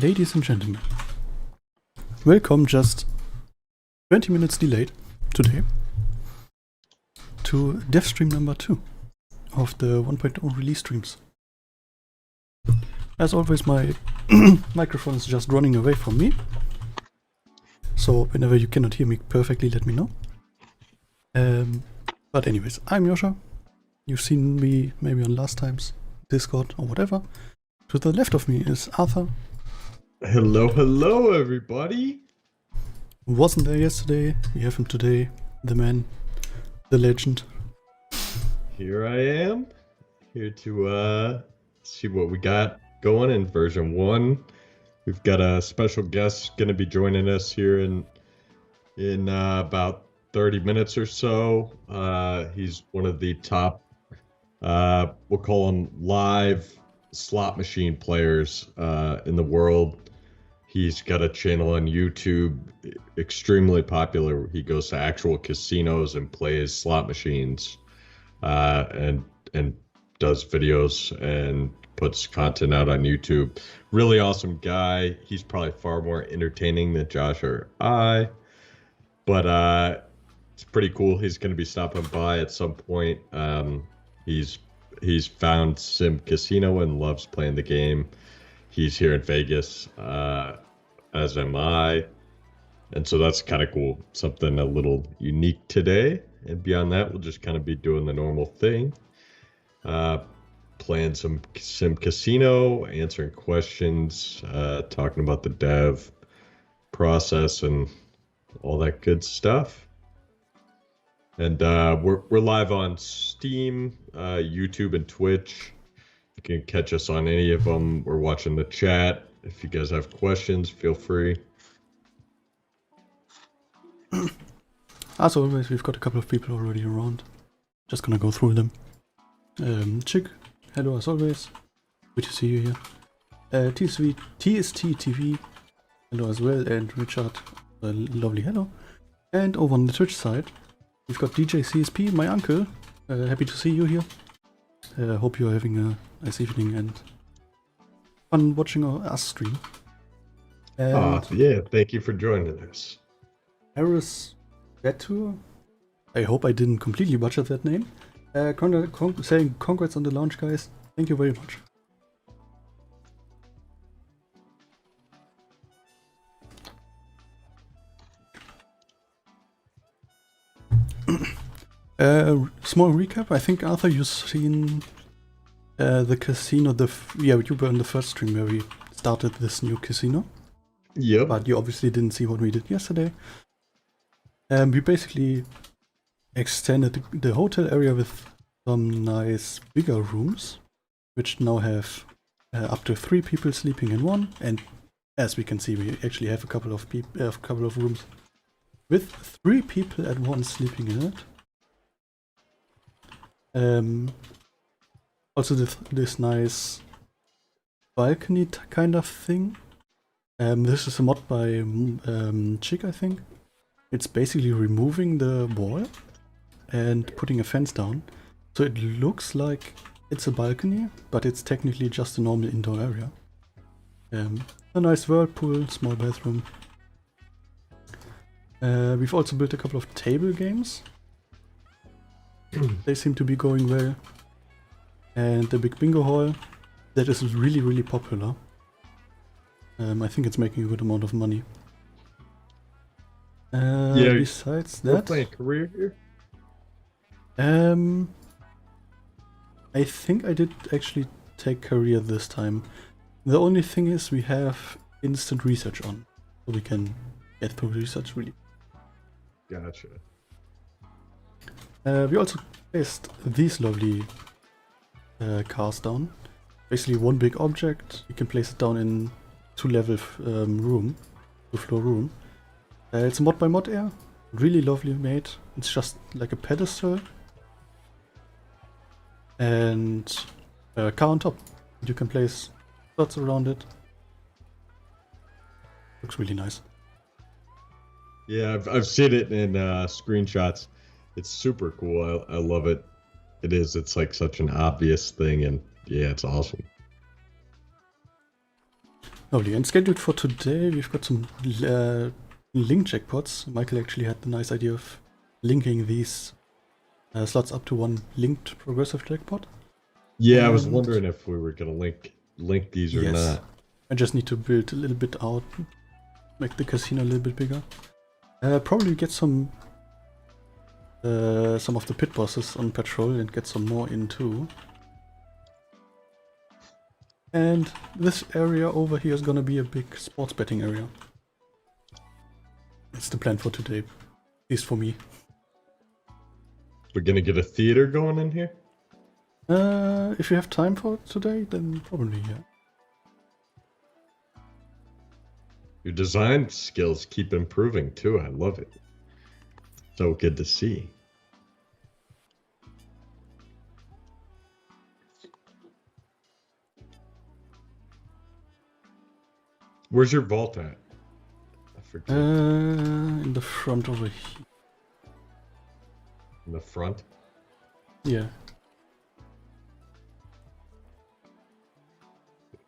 Ladies and gentlemen, welcome just 20 minutes delayed today to dev stream number 2 of the 1.0 release streams. As always, my microphone is just running away from me, so whenever you cannot hear me perfectly, let me know. But anyways, I'm Joscha. You've seen me maybe on last time's Discord or whatever. To the left of me is Arthur. Hello, everybody. Wasn't there yesterday. We have him today. The man, the legend. Here I am, here to see what we got going in version 1. We've got a special guest going to be joining us here in about 30 minutes or so. He's one of the top, we'll call him live slot machine players in the world. He's got a channel on YouTube, extremely popular. He goes to actual casinos and plays slot machines, and does videos and puts content out on YouTube. Really awesome guy. He's probably far more entertaining than Josh or I, but it's pretty cool. He's going to be stopping by at some point. He's found SimCasino and loves playing the game. He's here in Vegas, as am I. And so that's kind of cool. Something a little unique today. And beyond that, we'll just kind of be doing the normal thing. Playing some SimCasino, answering questions, talking about the dev process and all that good stuff. And we're live on Steam, YouTube, and Twitch. You can catch us on any of them. We're watching the chat. If you guys have questions, feel free. As always, we've got a couple of people already around. Just gonna go through them. Chick, hello as always. Good to see you here. TST TV, hello as well. And Richard, a lovely hello. And over on the Twitch side, we've got DJ CSP, my uncle. Happy to see you here. Hope you're having a nice evening and fun watching us stream. Yeah, thank you for joining us. Harris Betur, I hope I didn't completely butcher that name. Saying congrats on the launch, guys. Thank you very much. Small recap. I think Arthur, you've seen the casino. You were in the first stream where we started this new casino. Yep. But you obviously didn't see what we did yesterday. We basically extended the hotel area with some nice bigger rooms, which now have up to 3 people sleeping in one. And as we can see, we actually have a couple of rooms with 3 people at once sleeping in it. Also this nice balcony kind of thing. This is a mod by Chick, I think. It's basically removing the wall and putting a fence down. So it looks like it's a balcony, but it's technically just a normal indoor area. A nice whirlpool, small bathroom. We've also built a couple of table games. They seem to be going well. And the big bingo hall, that is really, really popular. I think it's making a good amount of money. Yeah. Besides We're that, playing career here. I think I did actually take career this time. The only thing is we have instant research on, so we can get through research really. Gotcha. We also placed these lovely cars down. Basically one big object. You can place it down in 2-level room, 2-floor room. It's a mod by Mod Air. Really lovely made. It's just like a pedestal. And a car on top. You can place dots around it. Looks really nice. Yeah, I've seen it in screenshots. It's super cool. I love it. It's like such an obvious thing, and yeah, it's awesome. Lovely. And scheduled for today, we've got some link jackpots. Michael actually had the nice idea of linking these slots up to one linked progressive jackpot. Yeah, I was wondering if we were gonna link these or not. I just need to build a little bit out, make the casino a little bit bigger. Probably get some of the pit bosses on patrol and get some more in too. And this area over here is gonna be a big sports betting area. That's the plan for today, at least for me. We're gonna get a theater going in here? If you have time for it today, then probably, yeah. Your design skills keep improving too. I love it. So good to see. Where's your vault at? I forget. In the front over here. In the front? Yeah.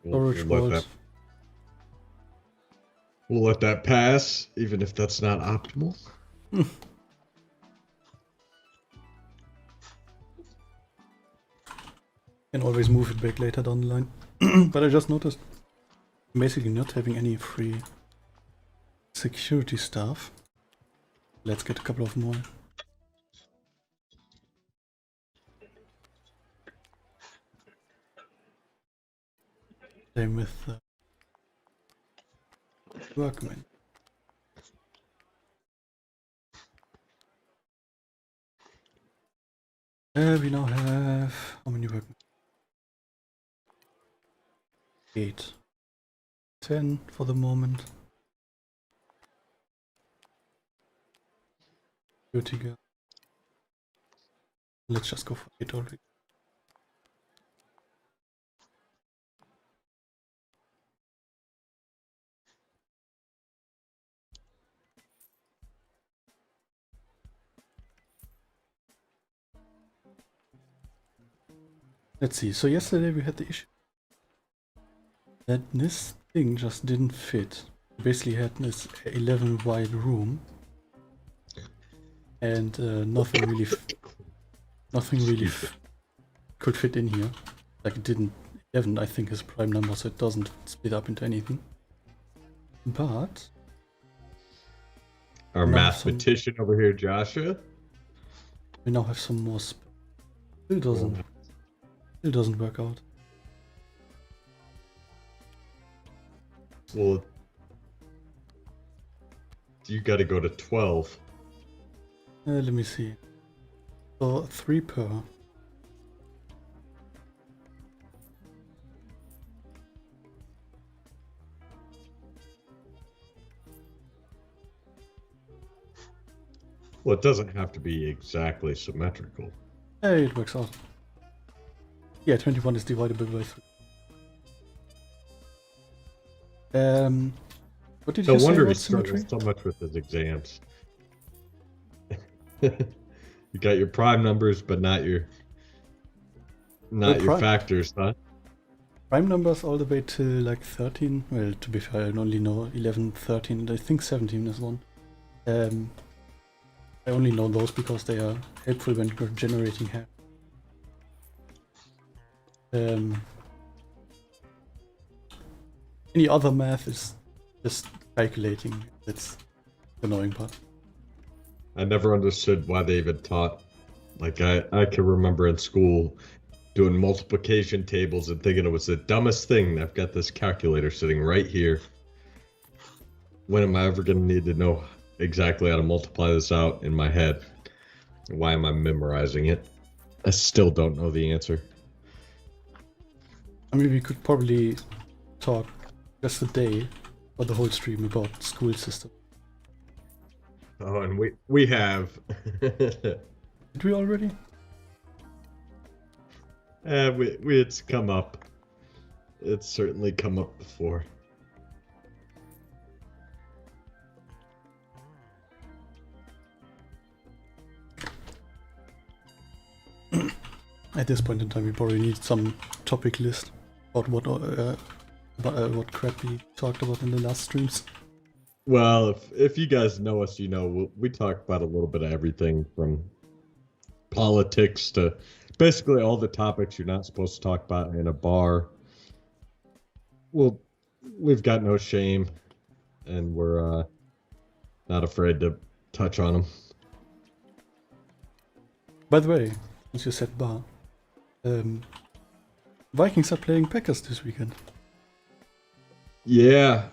We'll let that pass, even if that's not optimal. Can always move it back later down the line. But I just noticed I'm basically not having any free security staff. Let's get a couple of more. Same with workmen. We now have how many workmen? 8. 10 for the moment. 30 go. Let's just go for 8 already. Let's see, so yesterday we had the issue that this thing just didn't fit. We basically had this 11 wide room and nothing really could fit in here. Like it didn't. 11 I think is a prime number, so it doesn't split up into anything. But our mathematician over here, Joshua, we now have some more space. Still doesn't work out. Well, you got to go to 12. Let me see. So 3 per. Well, it doesn't have to be exactly symmetrical. Hey, it works out. Yeah, 21 is divisible by 3. What did you say wonder about he struggles symmetry? so much with his exams. You got your prime numbers, but not your factors, huh? Prime numbers all the way to like 13. Well, to be fair, I only know 11, 13, and I think 17 is one. I only know those because they are helpful when you're generating hair. Any other math is just calculating. That's the annoying part. I never understood why they even taught. Like I can remember in school doing multiplication tables and thinking it was the dumbest thing. I've got this calculator sitting right here. When am I ever going to need to know exactly how to multiply this out in my head? Why am I memorizing it? I still don't know the answer. I mean, we could probably talk just a day or the whole stream about school system. Oh, and we have. Did we already? It's come up. It's certainly come up before. At this point in time, we probably need some topic list about what what crap we talked about in the last streams. Well, if you guys know us, you know we talk about a little bit of everything from politics to basically all the topics you're not supposed to talk about in a bar. Well, we've got no shame, and we're not afraid to touch on them. By the way, as you said bar, Vikings are playing Packers this weekend. Yeah,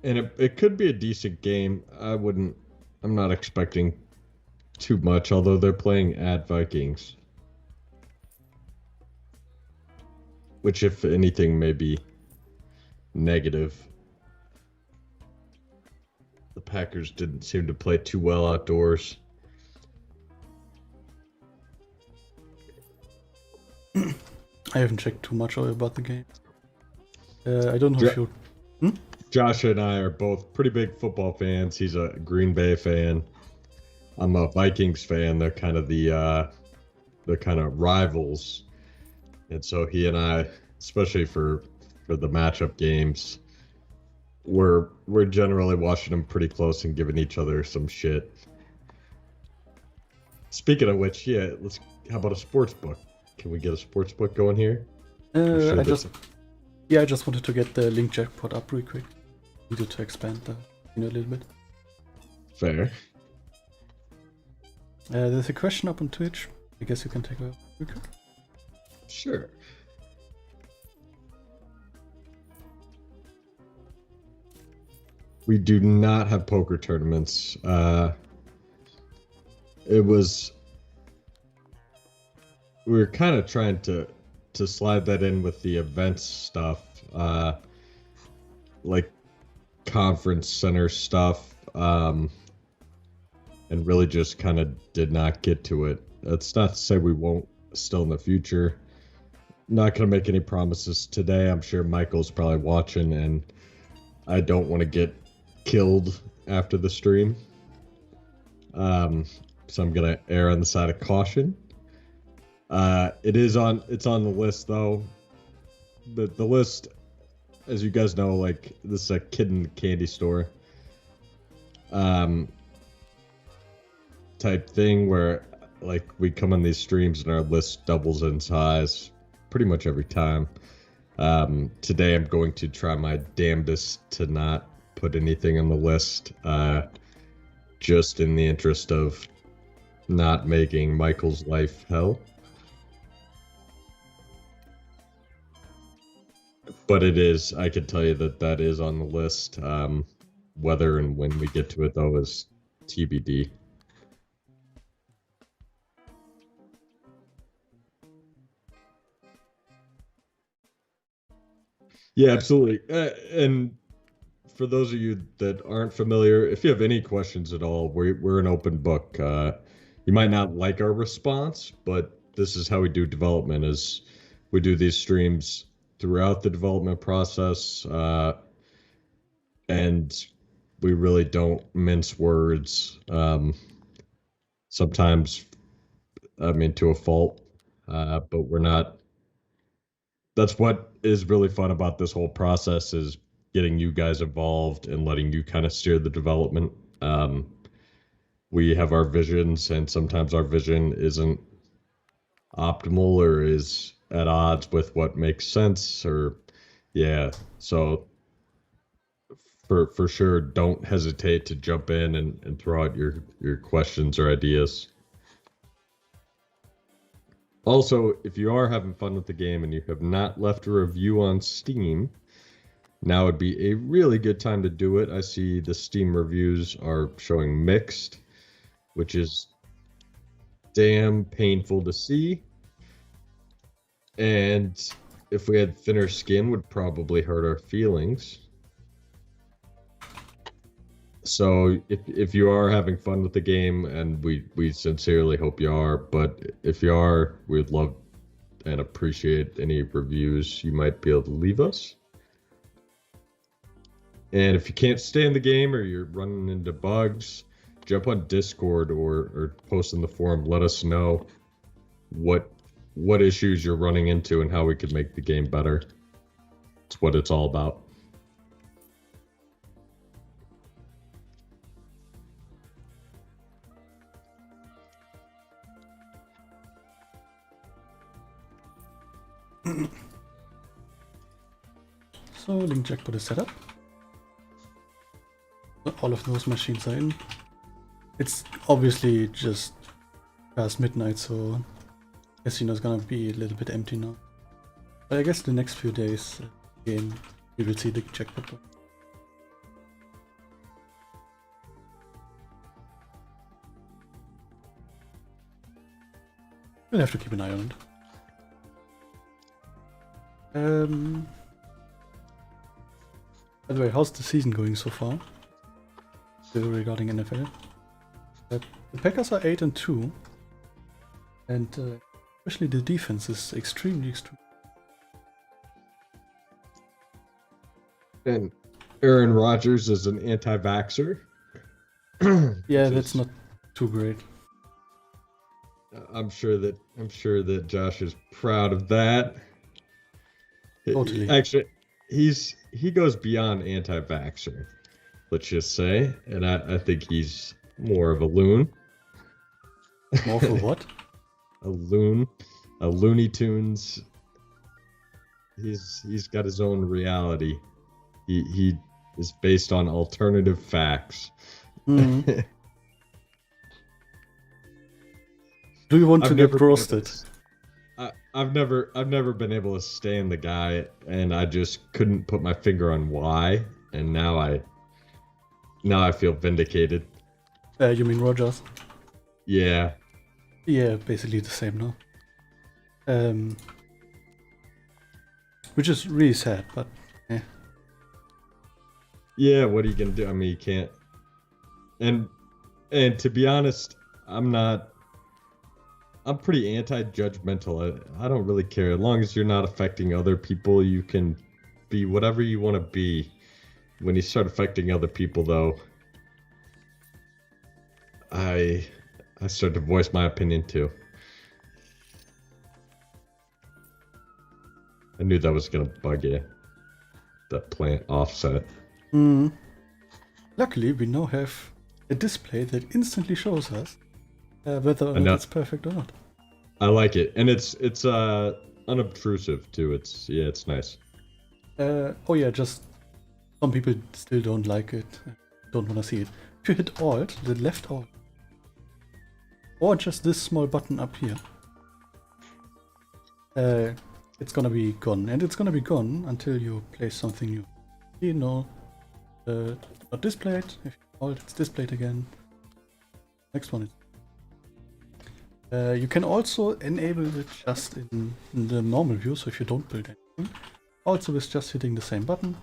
and it could be a decent game. I'm not expecting too much, although they're playing at Vikings. Which, if anything, may be negative. The Packers didn't seem to play too well outdoors. I haven't checked too much about the game. I don't know if you... Josh and I are both pretty big football fans. He's a Green Bay fan. I'm a Vikings fan. They're kind of the rivals, and so he and I, especially for the matchup games, we're generally watching them pretty close and giving each other some shit. Speaking of which, yeah, how about a sports book? Can we get a sports book going here? I just wanted to get the link jackpot up real quick. Needed to expand the a little bit. Fair. There's a question up on Twitch. I guess you can take a look. Sure. We do not have poker tournaments. We were kind of trying to slide that in with the events stuff, like conference center stuff, and really just kind of did not get to it. That's not to say we won't still in the future. Not going to make any promises today. I'm sure Michael's probably watching, and I don't want to get killed after the stream. So I'm going to err on the side of caution. It's on the list though. The list, as you guys know, like this is a kid in the candy store type thing where like we come on these streams and our list doubles in size pretty much every time. Today I'm going to try my damnedest to not put anything on the list, just in the interest of not making Michael's life hell. But it is, I can tell you that is on the list. Whether and when we get to it, though, is TBD. Yeah, absolutely. And for those of you that aren't familiar, if you have any questions at all, we're an open book. You might not like our response, but this is how we do development, is we do these streams throughout the development process, and we really don't mince words. Sometimes, I mean, to a fault, but we're not. That's what is really fun about this whole process, is getting you guys involved and letting you kind of steer the development. We have our visions, and sometimes our vision isn't optimal or is at odds with what makes sense, or so for sure, don't hesitate to jump in and throw out your questions or ideas. Also, if you are having fun with the game and you have not left a review on Steam, now would be a really good time to do it. I see the Steam reviews are showing mixed, which is damn painful to see. And if we had thinner skin, would probably hurt our feelings. So if you are having fun with the game, and we sincerely hope you are, but if you are, we'd love and appreciate any reviews you might be able to leave us. And if you can't stay in the game or you're running into bugs, jump on Discord or post in the forum. Let us know what issues you're running into and how we could make the game better. It's what it's all about. So, link jackpot is set up. All of those machines are in. It's obviously just past midnight, so casino's gonna be a little bit empty now. But I guess the next few days, game, we will see the jackpot. We'll have to keep an eye on it. By the way, how's the season going so far? Still regarding NFL. The Packers are 8-2, and especially the defense is extremely. And Aaron Rodgers is an anti-vaxxer. Yeah, that's not too great. I'm sure that Josh is proud of that. Totally. Actually, he goes beyond anti-vaxxer, let's just say, and I think he's more of a loon. More for what? A Looney Tunes. He's got his own reality. He is based on alternative facts. Mm. Do you want to get roasted? I've never been able to stand the guy, and I just couldn't put my finger on why, and now I feel vindicated. You mean Rogers? Yeah. Yeah, basically the same now. Which is really sad, but yeah. Yeah, what are you gonna do? I mean, you can't. And to be honest, I'm pretty anti-judgmental. I don't really care. As long as you're not affecting other people, you can be whatever you want to be. When you start affecting other people, though, I start to voice my opinion too. I knew that was gonna bug you. That plant offset. Luckily, we now have a display that instantly shows us whether or not it's perfect or not. I like it, and it's unobtrusive too. It's nice. Oh yeah, just some people still don't like it, don't want to see it. If you hit Alt, the left Alt, or just this small button up here, it's gonna be gone, and it's gonna be gone until you place something new. You know, not displayed. If you Alt, it's displayed again. Next one is. You can also enable it just in the normal view, so if you don't build anything. Also with just hitting the same button.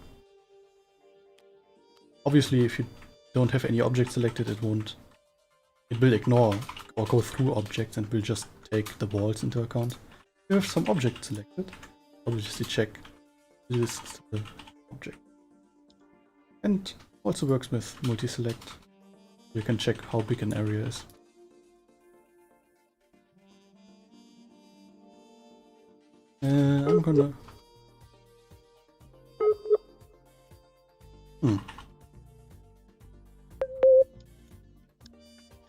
Obviously, if you don't have any object selected, it will ignore or go through objects and will just take the walls into account. If you have some object selected, obviously check list the object. And also works with multi-select. You can check how big an area is. I'm gonna...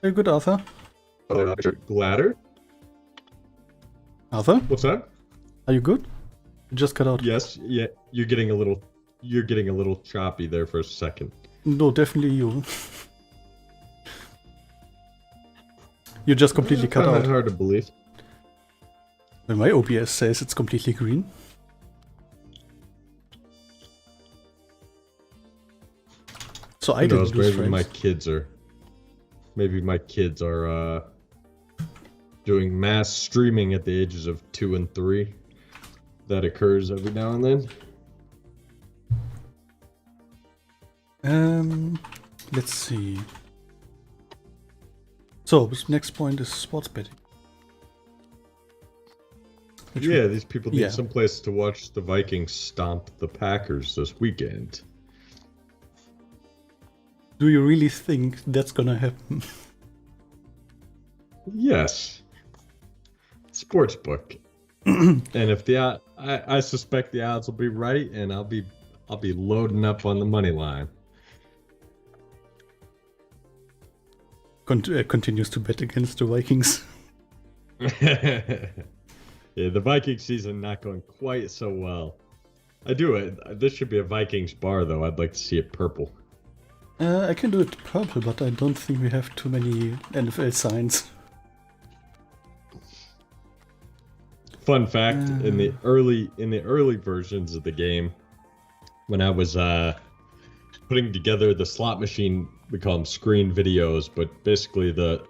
Very good, Arthur. Gladder? Arthur? What's that? Are you good? You just cut out. Yes, yeah. You're getting a little choppy there for a second. No, definitely you. You just completely cut out. Hard to believe. When my OBS says it's completely green. So I didn't lose friends. Maybe my kids are doing mass streaming at the ages of 2 and 3. That occurs every now and then. Let's see. So this next point is sports betting. These people need some place to watch the Vikings stomp the Packers this weekend. Do you really think that's gonna happen? Yes. Sportsbook. And if I suspect the odds will be right, and I'll be loading up on the money line. Continues to bet against the Vikings. Yeah, the Viking season not going quite so well. I do it. This should be a Vikings bar, though. I'd like to see it purple. I can do it purple, but I don't think we have too many NFL signs. Fun fact: in the early versions of the game, when I was putting together the slot machine, we call them screen videos, but basically the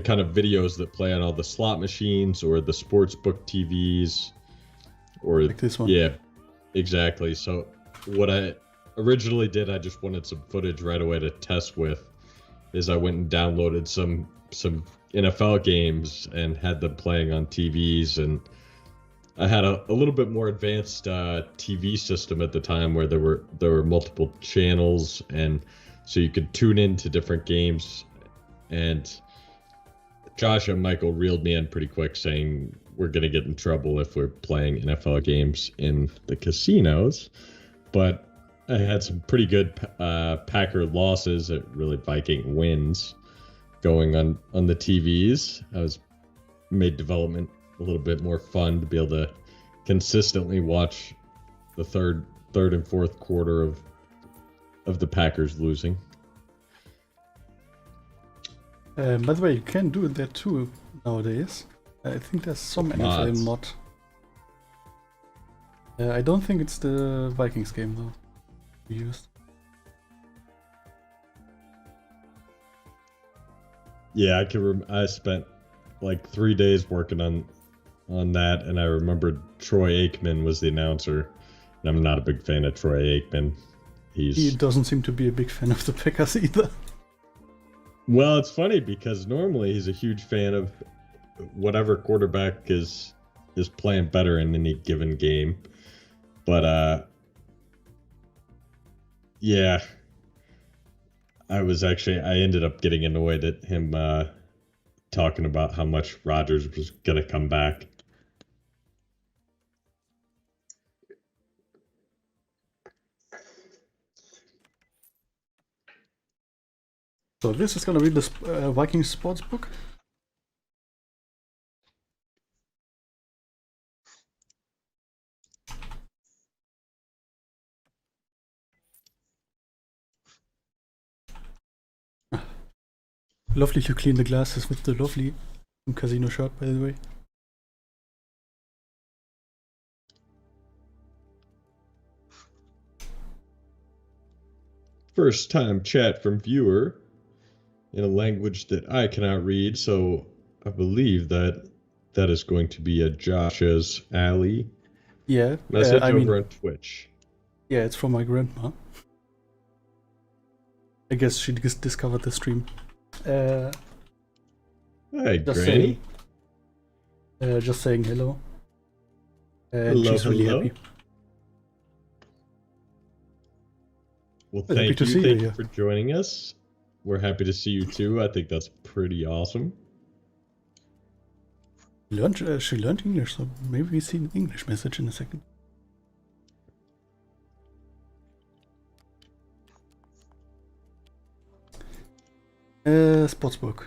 kind of videos that play on all the slot machines or the sportsbook TVs, or like this one. Yeah, exactly. So what I originally did, I just wanted some footage right away to test with, is I went and downloaded some NFL games and had them playing on TVs, and I had a little bit more advanced TV system at the time where there were multiple channels, and so you could tune into different games. And Josh and Michael reeled me in pretty quick, saying we're going to get in trouble if we're playing NFL games in the casinos. But I had some pretty good Packer losses, really Viking wins, going on the TVs. I made development a little bit more fun to be able to consistently watch the third and fourth quarter of the Packers losing. By the way, you can do that too nowadays. I think there's some NFL mod. I don't think it's the Vikings game though we used. Yeah, I spent like 3 days working on that, and I remembered Troy Aikman was the announcer, and I'm not a big fan of Troy Aikman. He doesn't seem to be a big fan of the Packers either. Well, it's funny because normally he's a huge fan of whatever quarterback is playing better in any given game. But yeah, I ended up getting annoyed at him talking about how much Rodgers was gonna come back. So this is gonna be the Vikings sportsbook. Lovely to clean the glasses with the lovely SimCasino shirt, by the way. First time chat from viewer in a language that I cannot read, so I believe that is going to be a Josh's Alley message over on Twitch. Yeah, it's from my grandma. I guess she just discovered the stream. Hi, Granny. Just saying hello. Hello, she's really happy. Well, thank you for joining us. We're happy to see you too. I think that's pretty awesome. She learned English, so maybe we see an English message in a second. Sportsbook.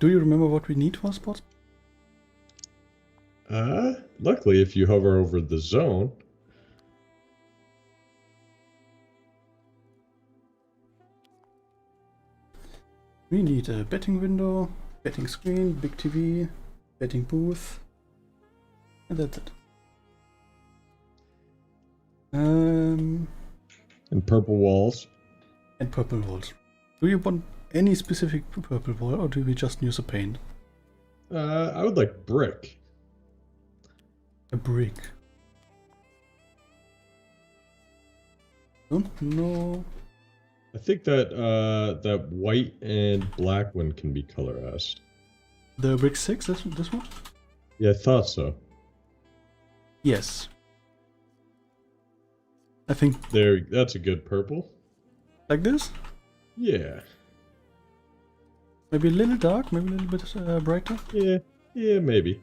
Do you remember what we need for sports? Luckily, if you hover over the zone. We need a betting window, betting screen, big TV, betting booth, and that's it. And purple walls. And purple walls. Do you want any specific purple wall, or do we just use a paint? I would like brick. A brick. Don't know. I think that that white and black one can be colorized. The brick 6, this one? Yeah, I thought so. Yes. I think that's a good purple. Like this? Yeah. Maybe a little dark, maybe a little bit brighter? Yeah, maybe.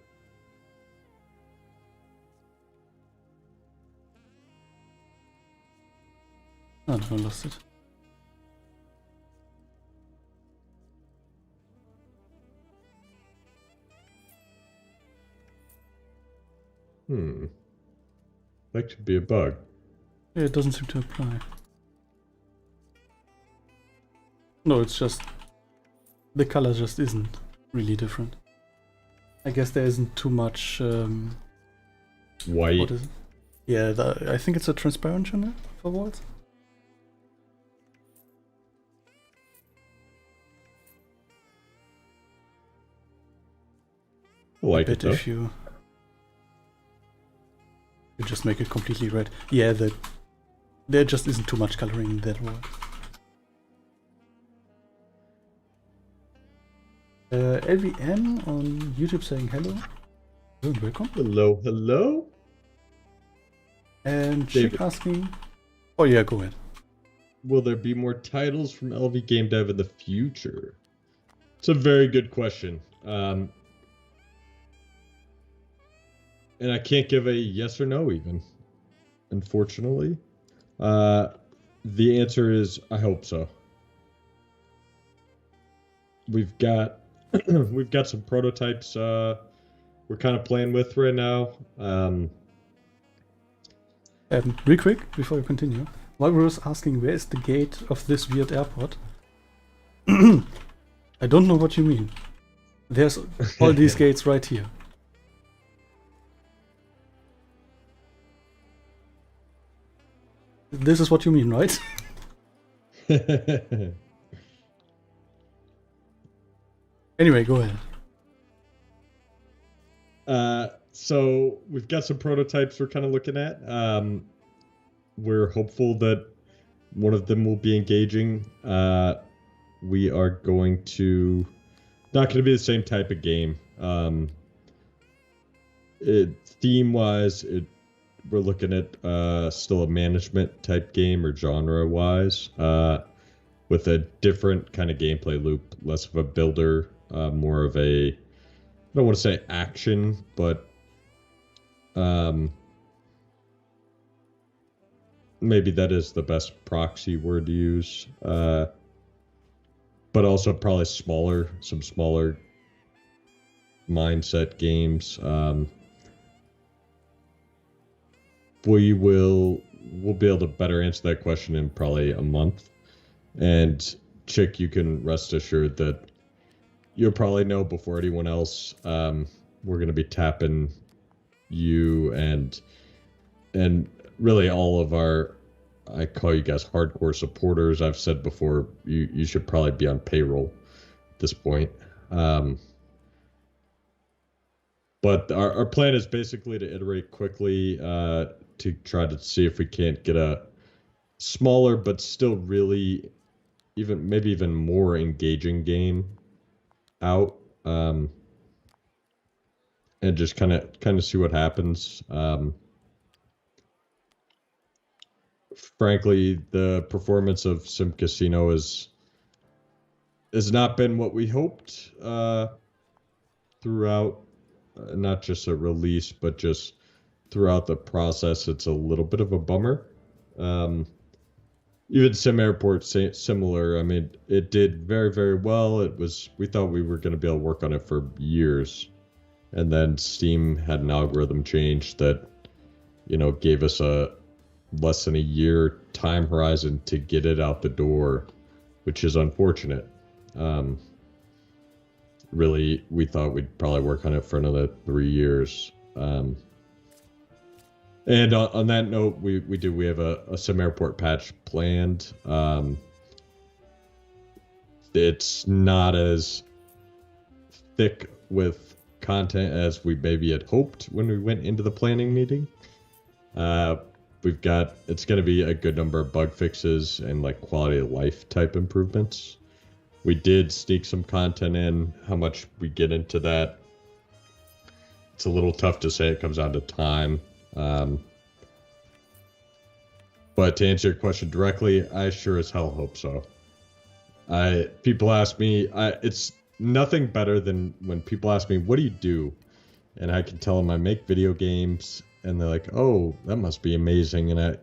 Oh no, I lost it. That could be a bug. Yeah, it doesn't seem to apply. No, it's just... the color just isn't really different. I guess there isn't too much... White. what is it? Yeah, I think it's a transparent channel for walls. I like I it bet though. if you just make it completely red. Yeah, there just isn't too much coloring in that wall. LVN on YouTube saying hello. Hello and welcome. Hello, hello. And David. Chick asking... Oh yeah, go ahead. Will there be more titles from LV Game Dev in the future? It's a very good question. And I can't give a yes or no even, unfortunately. The answer is I hope so. We've got some prototypes we're kind of playing with right now. Real quick, before you continue, Walrus was asking where is the gate of this weird airport? I don't know what you mean. There's all these gates right here. This is what you mean, right? Anyway, go ahead. So we've got some prototypes we're kind of looking at. We're hopeful that one of them will be engaging. We are going to... not going to be the same type of game. Theme-wise, we're looking at still a management type game or genre-wise, with a different kind of gameplay loop, less of a builder, more of a, I don't want to say action, but maybe that is the best proxy word to use, but also probably some smaller mindset games. We'll be able to better answer that question in probably a month. And Chick, you can rest assured that you'll probably know before anyone else. We're going to be tapping you and really all of our, I call you guys hardcore supporters. I've said before, you should probably be on payroll at this point. But our plan is basically to iterate quickly, to try to see if we can't get a smaller but still really maybe even more engaging game out, and just kind of see what happens. Frankly, the performance of SimCasino has not been what we hoped throughout, not just a release, but just throughout the process. It's a little bit of a bummer. Even Sim Airport, similar. I mean, it did very, very well. We thought we were going to be able to work on it for years. And then Steam had an algorithm change that, gave us a less than a year time horizon to get it out the door, which is unfortunate. Really, we thought we'd probably work on it for another 3 years. And on that note, we have a Sim Airport patch planned. It's not as thick with content as we maybe had hoped when we went into the planning meeting. It's going to be a good number of bug fixes and like quality of life type improvements. We did sneak some content in. How much we get into that, it's a little tough to say. It comes down to time. But to answer your question directly, I sure as hell hope so. People ask me, it's nothing better than when people ask me, what do you do? And I can tell them I make video games, and they're like, oh, that must be amazing. And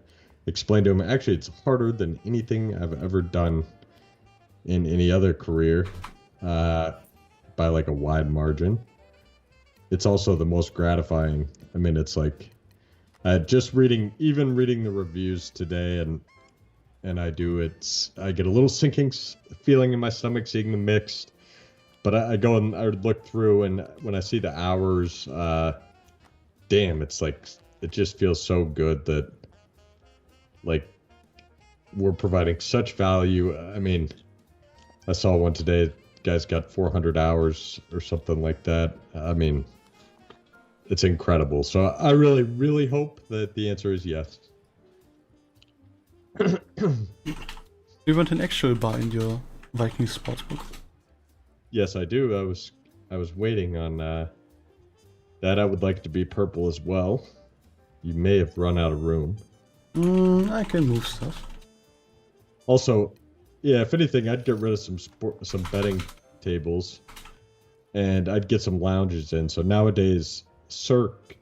explained to him, actually, it's harder than anything I've ever done in any other career, by like a wide margin. It's also the most gratifying. I mean, it's like just reading the reviews today, and I get a little sinking feeling in my stomach seeing the mixed. But I go and I look through, and when I see the hours, damn, it's like it just feels so good that like we're providing such value. I mean, I saw one today. Guy's got 400 hours or something like that. I mean, it's incredible. So I really, really hope that the answer is yes. You want an actual bar in your Vikings sportsbook? Yes, I do. I was waiting on that. I would like to be purple as well. You may have run out of room. I can move stuff. Also, yeah, if anything, I'd get rid of some betting tables, and I'd get some lounges in. So nowadays, Circa,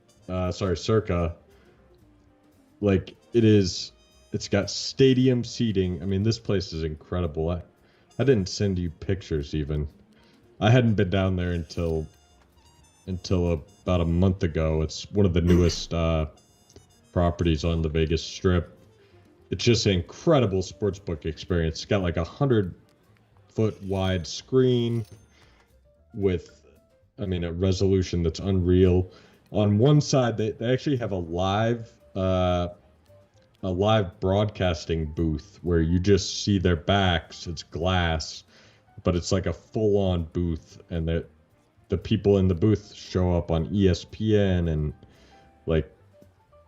like it's got stadium seating. I mean, this place is incredible. I didn't send you pictures even. I hadn't been down there until about a month ago. It's one of the newest properties on the Vegas Strip. It's just an incredible sportsbook experience. It's got like 100-foot wide screen with, I mean, a resolution that's unreal. On one side, they actually have a live broadcasting booth where you just see their backs. It's glass, but it's like a full-on booth, and the people in the booth show up on ESPN, and like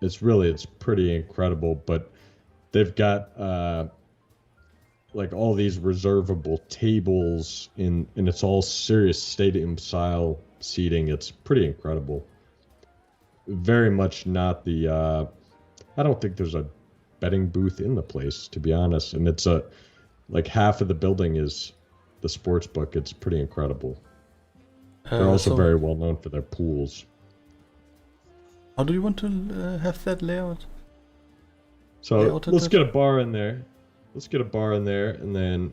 it's pretty incredible. But they've got like all these reservable tables and it's all serious stadium style seating. It's pretty incredible. Very much not the I don't think there's a betting booth in the place, to be honest. And it's like half of the building is the sports book. It's pretty incredible. They're also very well known for their pools. How do you want to have that layout? So let's get a bar in there. And then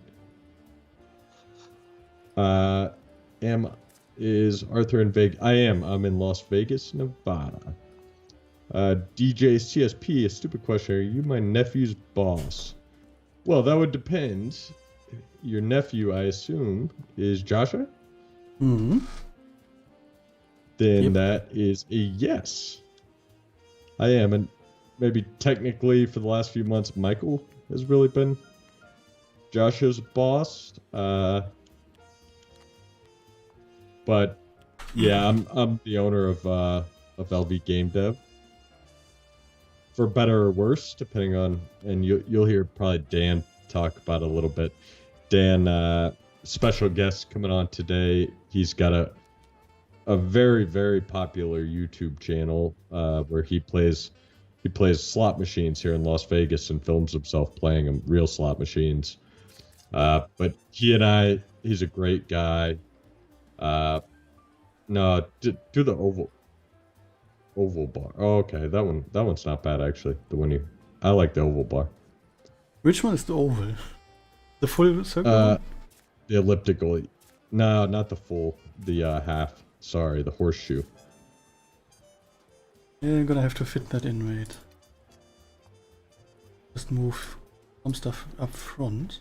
is Arthur in Vegas? I am. I'm in Las Vegas, Nevada. DJ CSP, a stupid question. Are you my nephew's boss? Well, that would depend. Your nephew, I assume, is Joscha? Mm-hmm. Then Yep. That is a yes. I am, and maybe technically for the last few months, Michael has really been Joscha's boss. But yeah, I'm the owner of LV Game Dev. For better or worse, depending on, and you'll hear probably Dan talk about it a little bit. Dan, special guest coming on today. He's got a very, very popular YouTube channel where he plays slot machines here in Las Vegas and films himself playing them, real slot machines. But he's a great guy. No, do the oval bar. Oh, okay, that one's not bad actually. I like the oval bar. Which one is the oval? The full circle? The elliptical. No, not the full. The half. Sorry, the horseshoe. Yeah, I'm gonna have to fit that in, wait. Just move some stuff up front.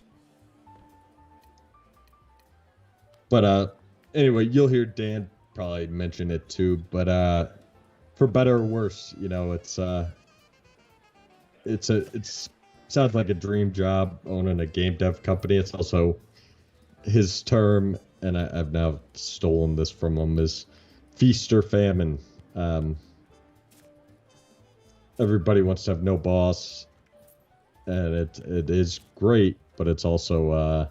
But anyway, you'll hear Dan probably mention it too. But for better or worse, it sounds like a dream job owning a game dev company. It's also his term, and I've now stolen this from him, is feast or famine. Everybody wants to have no boss, and it is great, but it's also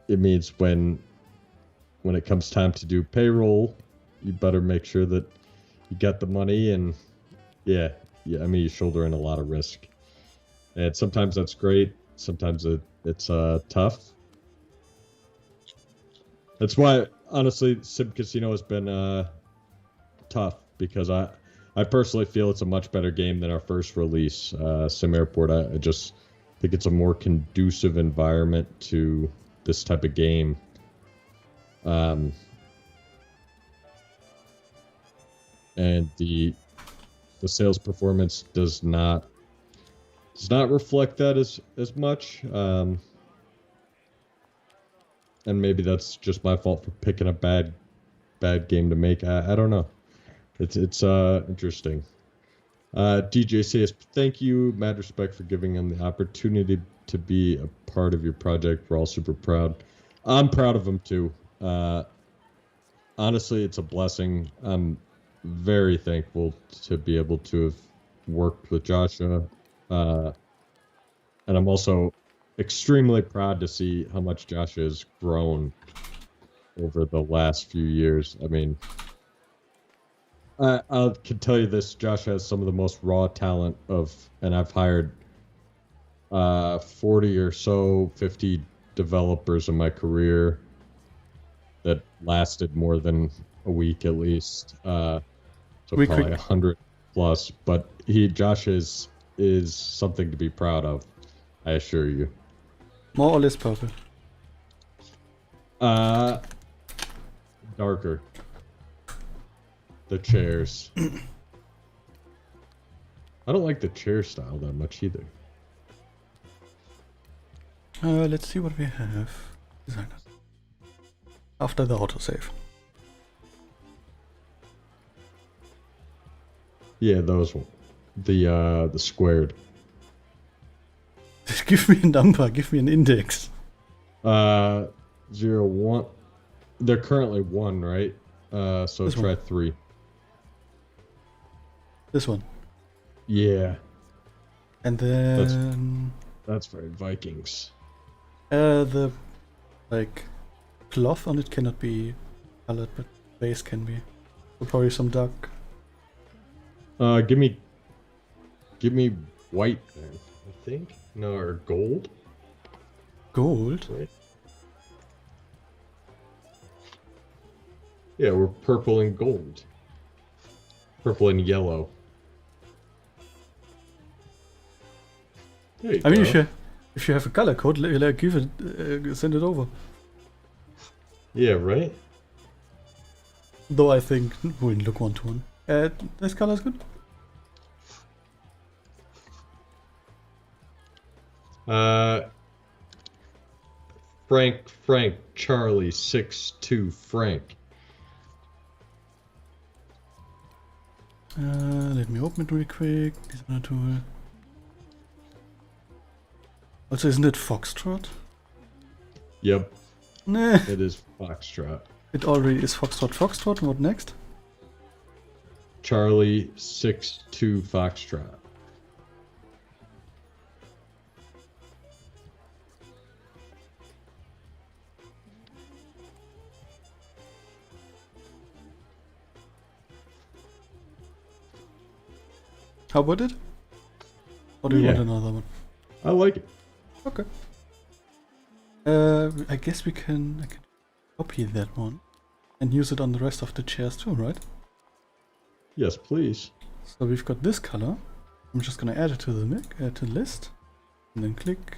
it means when it comes time to do payroll, you better make sure that you got the money, and yeah, I mean, you shoulder in a lot of risk, and sometimes that's great, sometimes it's tough. That's why, honestly, SimCasino has been tough, because I personally feel it's a much better game than our first release, Sim Airport. I just think it's a more conducive environment to this type of game. And the sales performance does not reflect that as much. And maybe that's just my fault for picking a bad game to make. I don't know. It's interesting. DJ says, thank you, mad respect for giving him the opportunity to be a part of your project. We're all super proud. I'm proud of him too. Honestly, it's a blessing. I'm very thankful to be able to have worked with Joscha. And I'm also extremely proud to see how much Joscha has grown over the last few years. I mean, I can tell you this, Josh has some of the most raw talent and I've hired 40 or so, 50 developers in my career that lasted more than a week at least. So probably 100 plus. But Josh is something to be proud of, I assure you. More or less purple? Darker. The chairs. I don't like the chair style that much either. Let's see what we have. Designers. After the autosave. Yeah, those ones. The squared. Give me a number, give me an index. 0, 1. They're currently 1, right? So this try one. 3. This one. Yeah. And then that's very Vikings. The cloth on it cannot be colored, but base can be. So probably some dark. Give me white then, I think. No, or gold. Gold? Right. Yeah, we're purple and gold. Purple and yellow. I mean, if you have a color code, give it, send it over. Yeah, right. Though I think wouldn't look 1-to-1. This color is good. Frank, Charlie, 6-2, Frank. Let me open it real quick. Designer tool. Also, isn't it Foxtrot? Yep. Nah. It is Foxtrot. It already is Foxtrot. What next? Charlie, 6-2, Foxtrot. How about it? Or do you want another one? I like it. Okay. I guess I can copy that one and use it on the rest of the chairs too, right? Yes, please. So we've got this color. I'm just gonna add it to the list, and then click.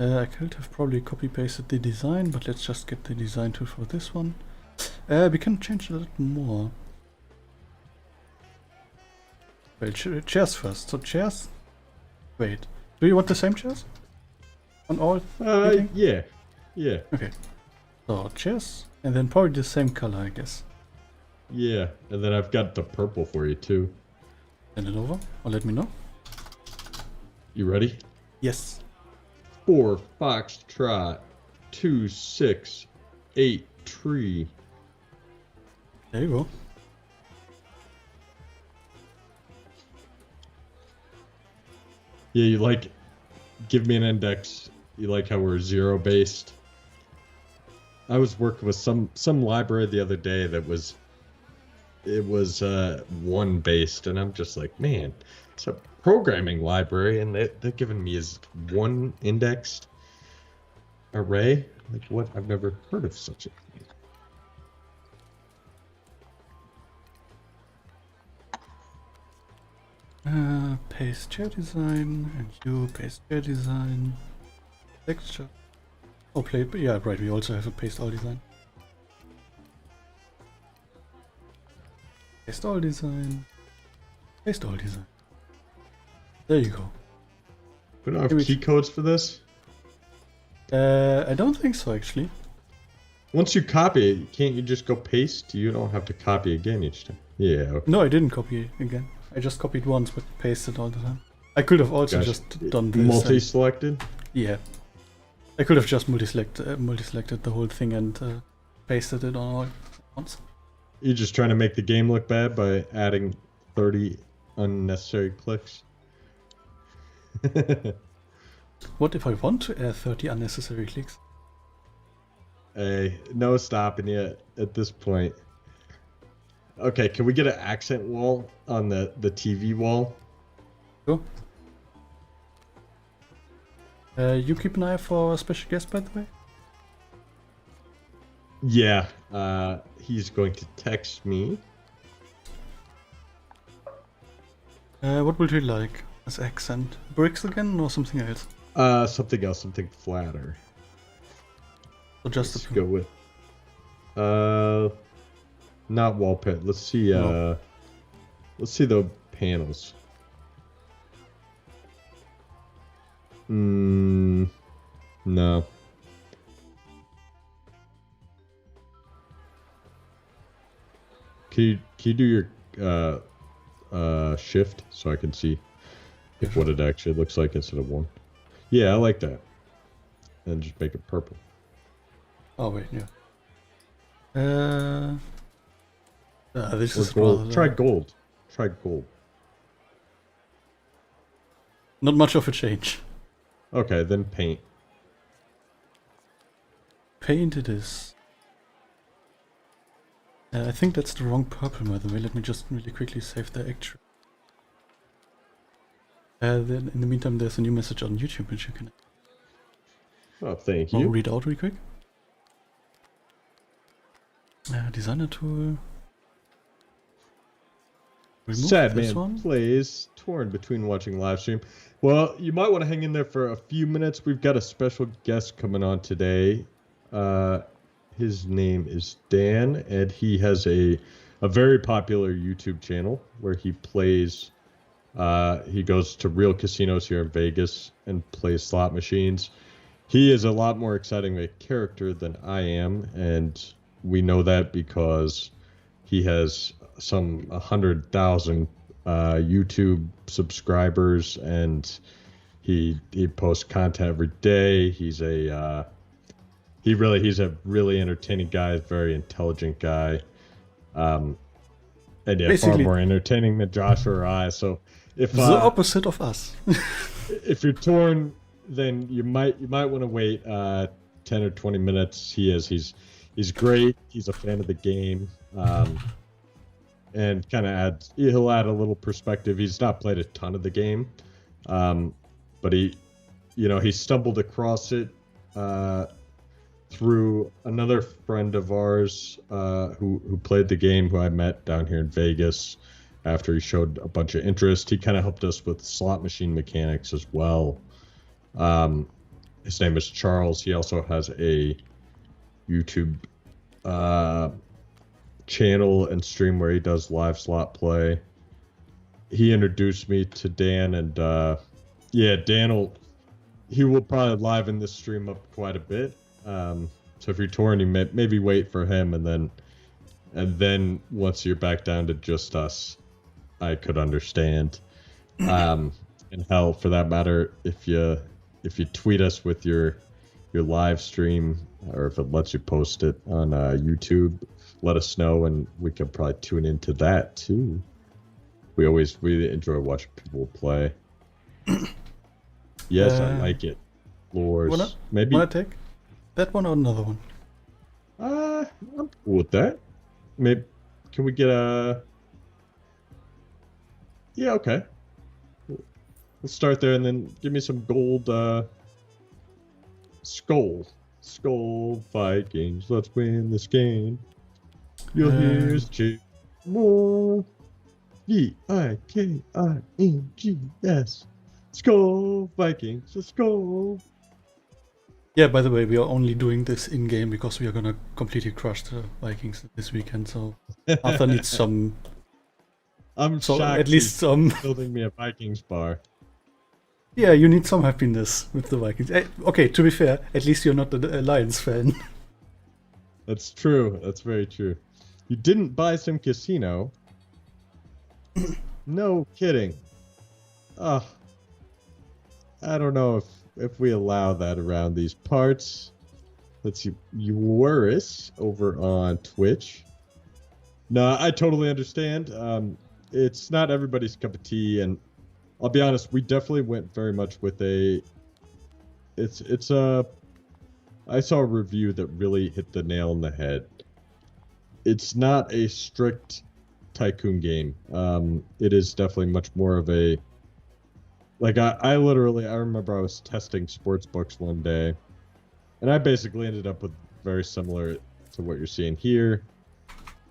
I could have probably copy pasted the design, but let's just get the design tool for this one. We can change a little more. Wait, chairs first. So chairs. Wait, do you want the same chairs? On all? Yeah. Okay. So chairs, and then probably the same color, I guess. Yeah, and then I've got the purple for you too. Send it over, or let me know. You ready? Yes. 4 Foxtrot, 2 6 8 tree. There you go. Yeah, you like, give me an index. You like how we're 0 based. I was working with some library the other day that was, it was 1 based, and I'm just like, man, it's a programming library, and they're giving me as 1 indexed array. Like, what? I've never heard of such a thing. Paste chair design, and you paste chair design. Texture. Oh, play. Yeah, right. We also have a paste all design. Paste all design. Paste all design. There you go. We don't have cheat codes for this? I don't think so, actually. Once you copy it, can't you just go paste? You don't have to copy again each time. Yeah. Okay. No, I didn't copy again. I just copied once, but pasted all the time. I could have also just done this. Multi-selected? Yeah. I could have just multi-selected the whole thing and pasted it on all at once. You're just trying to make the game look bad by adding 30 unnecessary clicks? What if I want to add 30 unnecessary clicks? Hey, no stopping you at this point. Okay, can we get an accent wall on the TV wall? Sure. You keep an eye for a special guest, by the way? Yeah, he's going to text me. What would you like as accent? Bricks again or something else? Something else, something flatter. Or just Let's go with not wall pit. Let's see let's see the panels. No. Can you do your shift so I can see if what it actually looks like instead of one? Yeah, I like that. And just make it purple. Oh wait, yeah. This is gold. Try gold. Try gold. Not much of a change. Okay, then paint. Paint it is. I think that's the wrong purple, by the way. Let me just really quickly save the extra. Then in the meantime, there's a new message on YouTube which you can thank you. read out really quick. Designer tool. Remove Sad this man one. plays torn between watching live stream. Well, you might want to hang in there for a few minutes. We've got a special guest coming on today. His name is Dan, and he has a very popular YouTube channel where he plays. He goes to real casinos here in Vegas and plays slot machines. He is a lot more exciting a character than I am, and we know that because he has some 100,000 YouTube subscribers, and he posts content every day. He's a really entertaining guy, very intelligent guy, and yeah, Basically, far more entertaining than Josh or I. So if the opposite of us. if you're torn, then you might want to wait 10 or 20 minutes. He's great. He's a fan of the game. And kind of he'll add a little perspective. He's not played a ton of the game, but he stumbled across it through another friend of ours who played the game, who I met down here in Vegas. After he showed a bunch of interest, he kind of helped us with slot machine mechanics as well. His name is Charles. He also has a YouTube channel and stream where he does live slot play. He introduced me to Dan, and Dan will probably liven this stream up quite a bit. So if you're touring, you maybe wait for him, and then once you're back down to just us, I could understand. And hell, for that matter, if you tweet us with your live stream, or if it lets you post it on YouTube, let us know, and we can probably tune into that too. We always really enjoy watching people play. Yes, I like it. Lures. Maybe wanna take that one or another one? I'm cool with that. Maybe can we get a? Yeah, okay. Let's start there, and then give me some gold. Skull Vikings. Let's win this game. You'll hear us cheer more. Vikings. Let's go, Vikings. Let's go. Yeah, by the way, we are only doing this in-game because we are gonna completely crush the Vikings this weekend, so Arthur needs some... I'm So shocked at least he's some... building me a Vikings bar. Yeah, you need some happiness with the Vikings. Okay, to be fair, at least you're not a Lions fan. That's true. That's very true. You didn't buy SimCasino. No kidding. Oh, I don't know if we allow that around these parts. Let's see. Eurus over on Twitch. No, I totally understand. It's not everybody's cup of tea, and I'll be honest, we definitely went very much with a. It's a. I saw a review that really hit the nail on the head. It's not a strict tycoon game. It is definitely much more of a. Like I remember I was testing sports books one day, and I basically ended up with very similar to what you're seeing here,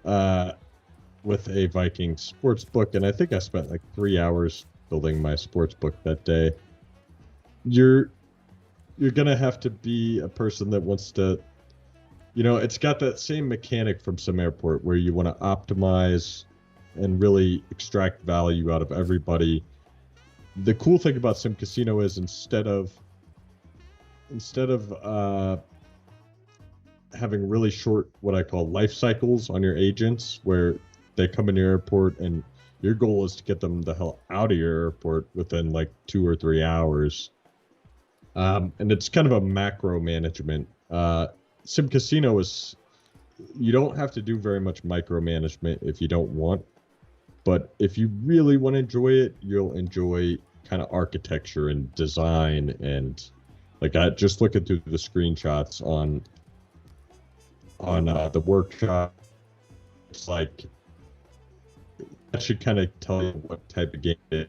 with a Viking sports book, and I think I spent like 3 hours building my sports book that day. You're gonna have to be a person that wants to, it's got that same mechanic from Sim Airport where you want to optimize and really extract value out of everybody. The cool thing about SimCasino is instead of having really short, what I call life cycles on your agents, where they come in your airport and your goal is to get them the hell out of your airport within like 2 or 3 hours. And it's kind of a macro management. SimCasino is, you don't have to do very much micromanagement if you don't want. But if you really want to enjoy it, you'll enjoy kind of architecture and design, and like I just looking through the screenshots on the workshop. It's like that should kind of tell you what type of game it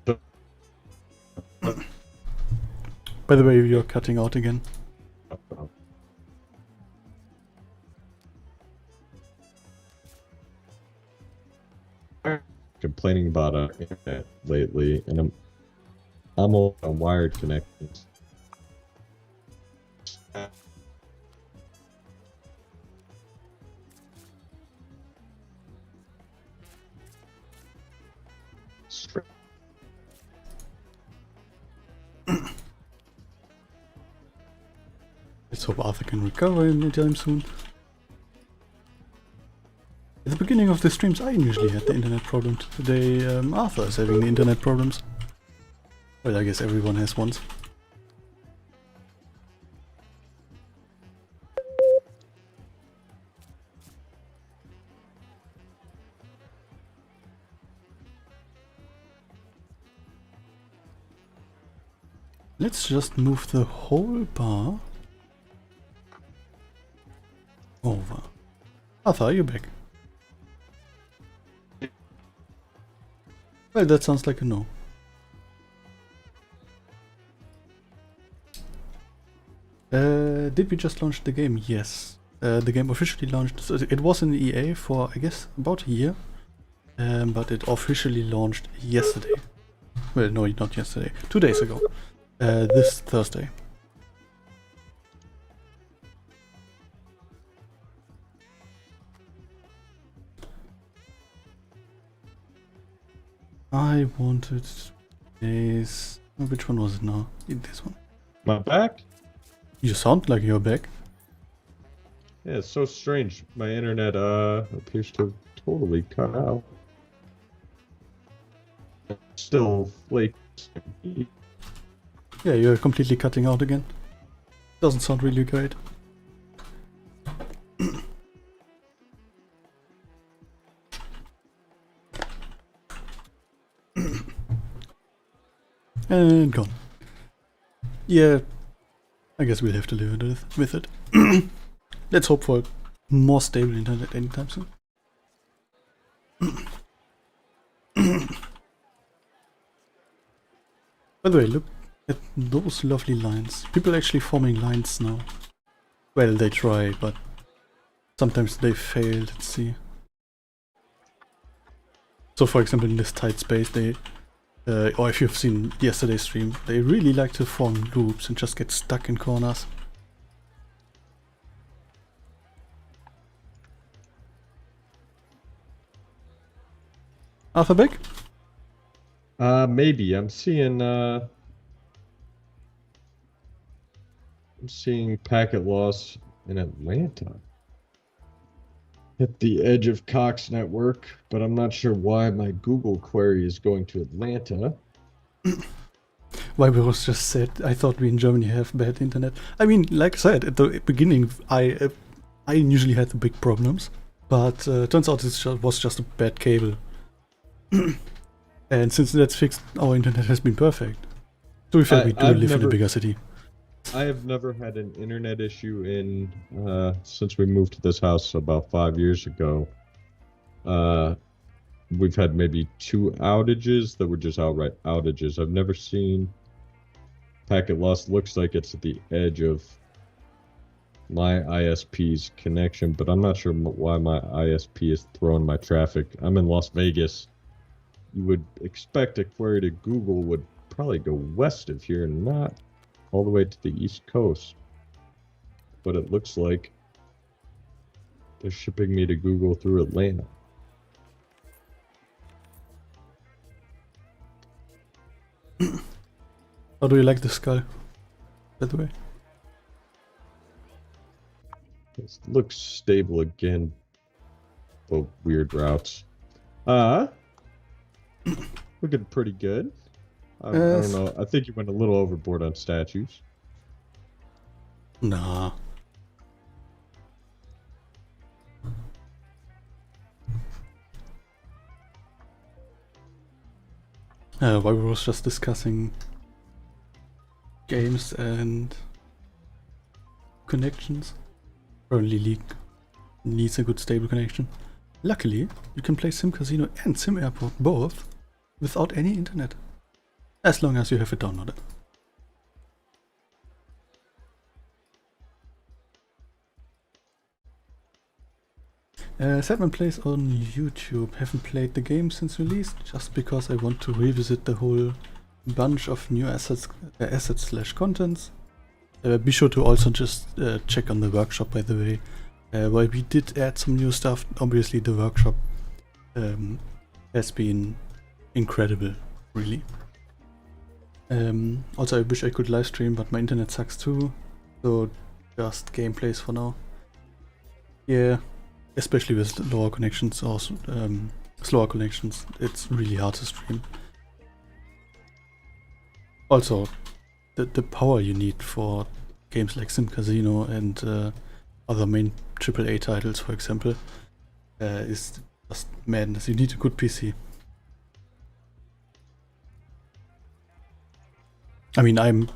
is. By the way, you're cutting out again. Complaining about internet lately, and I'm on wired connections. Let's hope Arthur can recover anytime soon. At the beginning of the streams, I usually had the internet problems. Today, Arthur is having the internet problems. Well, I guess everyone has ones. Let's just move the whole bar over. Arthur, are you back? Well, that sounds like a no. Did we just launch the game? Yes. The game officially launched. So it was in EA for, I guess, about a year. But it officially launched yesterday. Well, no, not yesterday. 2 days ago. This Thursday. I wanted this. Which one was it now? This one. My back? You sound like you're back. Yeah, it's so strange. My internet appears to have totally cut out. Still flake. Yeah, you're completely cutting out again. Doesn't sound really great. And gone. Yeah, I guess we'll have to live with it. Let's hope for more stable internet anytime soon. By the way, look at those lovely lines. People actually forming lines now. Well, they try, but sometimes they fail. Let's see. So for example, in this tight space, they, or if you've seen yesterday's stream, they really like to form loops and just get stuck in corners. Arthur back? Maybe. I'm seeing packet loss in Atlanta. At the edge of Cox network, but I'm not sure why my Google query is going to Atlanta. Why we was just said, I thought we in Germany have bad internet. I mean, like I said, at the beginning, I usually had the big problems, but turns out it was just a bad cable. And since that's fixed, our internet has been perfect. To be fair, we do live in a bigger city. I have never had an internet issue since we moved to this house about 5 years ago. We've had maybe 2 outages that were just outright outages. I've never seen packet loss. Looks like it's at the edge of my ISP's connection, but I'm not sure why my ISP is throwing my traffic. I'm in Las Vegas. You would expect a query to Google would probably go west of here and not all the way to the East Coast. But it looks like they're shipping me to Google through Atlanta. How do you like the skull, by the way? It looks stable again, but weird routes. Looking pretty good. I don't know. I think you went a little overboard on statues. Nah. While we was just discussing games and connections. Currently League needs a good stable connection. Luckily, you can play SimCasino and Sim Airport both without any internet. As long as you have it downloaded. Sadman plays on YouTube. Haven't played the game since release, just because I want to revisit the whole bunch of new assets/contents. Be sure to also just check on the workshop, by the way. While we did add some new stuff, obviously the workshop has been incredible, really. Also, I wish I could live stream, but my internet sucks too, so just gameplays for now. Yeah, especially with lower connections or slower connections, it's really hard to stream. Also, the power you need for games like SimCasino and other main AAA titles, for example, is just madness. You need a good PC. I mean, I'm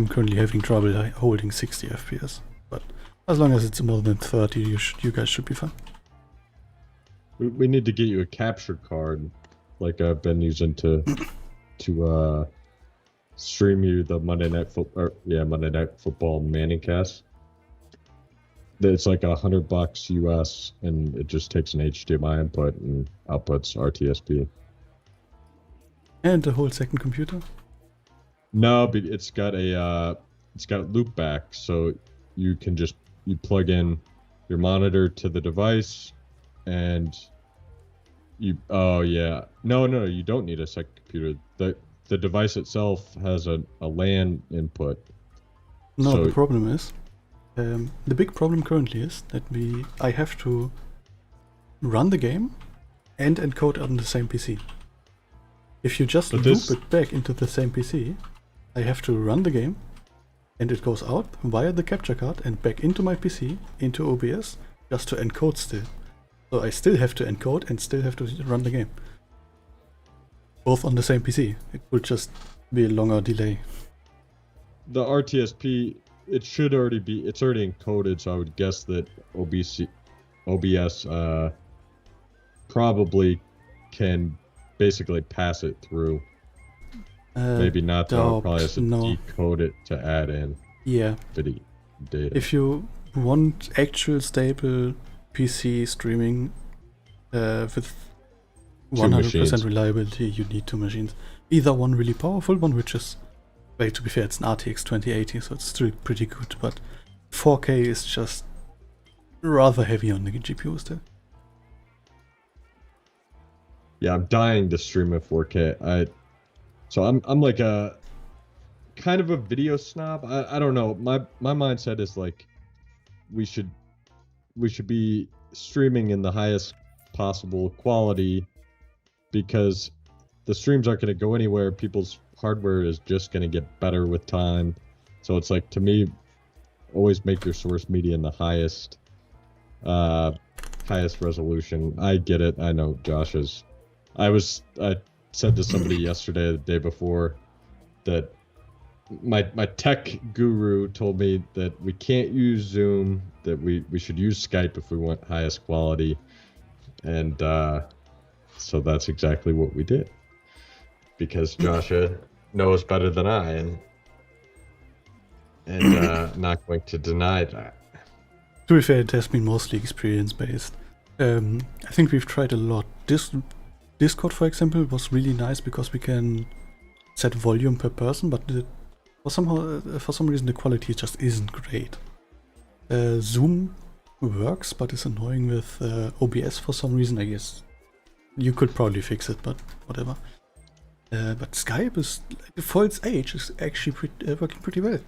currently having trouble holding 60 FPS, but as long as it's more than 30, you guys should be fine. We need to get you a capture card, like I've been using to stream you the Monday Night Football Manning cast. It's like $100 US, and it just takes an HDMI input and outputs RTSP. And a whole second computer? No, but it's got loop back, so you can just plug in your monitor to the device, and you you don't need a second computer. The device itself has a LAN input. No, so the problem is, the big problem currently is that I have to run the game and encode on the same PC. If you just loop it back into the same PC, I have to run the game, and it goes out via the capture card and back into my PC, into OBS, just to encode still. So I still have to encode and still have to run the game. Both on the same PC. It would just be a longer delay. The RTSP, it's already encoded, so I would guess that OBS probably can basically pass it through. Maybe not, though. Probably has to decode it to add in video data. If you want actual stable PC streaming with two 100% machines. reliability, you need 2 machines. Either one really powerful one, which is, well, to be fair, it's an RTX 2080, so it's still pretty good, but 4K is just rather heavy on the GPU still. Yeah, I'm dying to stream at 4K. So I'm like a kind of a video snob. I don't know. My mindset is like we should be streaming in the highest possible quality because the streams aren't going to go anywhere. People's hardware is just going to get better with time. So it's like, to me, always make your source media in the highest resolution. I get it. I know Josh is. I said to somebody yesterday, the day before, that my tech guru told me that we can't use Zoom, that we should use Skype if we want highest quality, and so that's exactly what we did, because Joshua knows better than I, and not going to deny that. To be fair, it has been mostly experience based. I think we've tried a lot. Discord, for example, was really nice because we can set volume per person, but for some reason the quality just isn't great. Zoom works, but it's annoying with OBS for some reason. I guess you could probably fix it, but whatever. But Skype is, for its age, is actually working pretty well.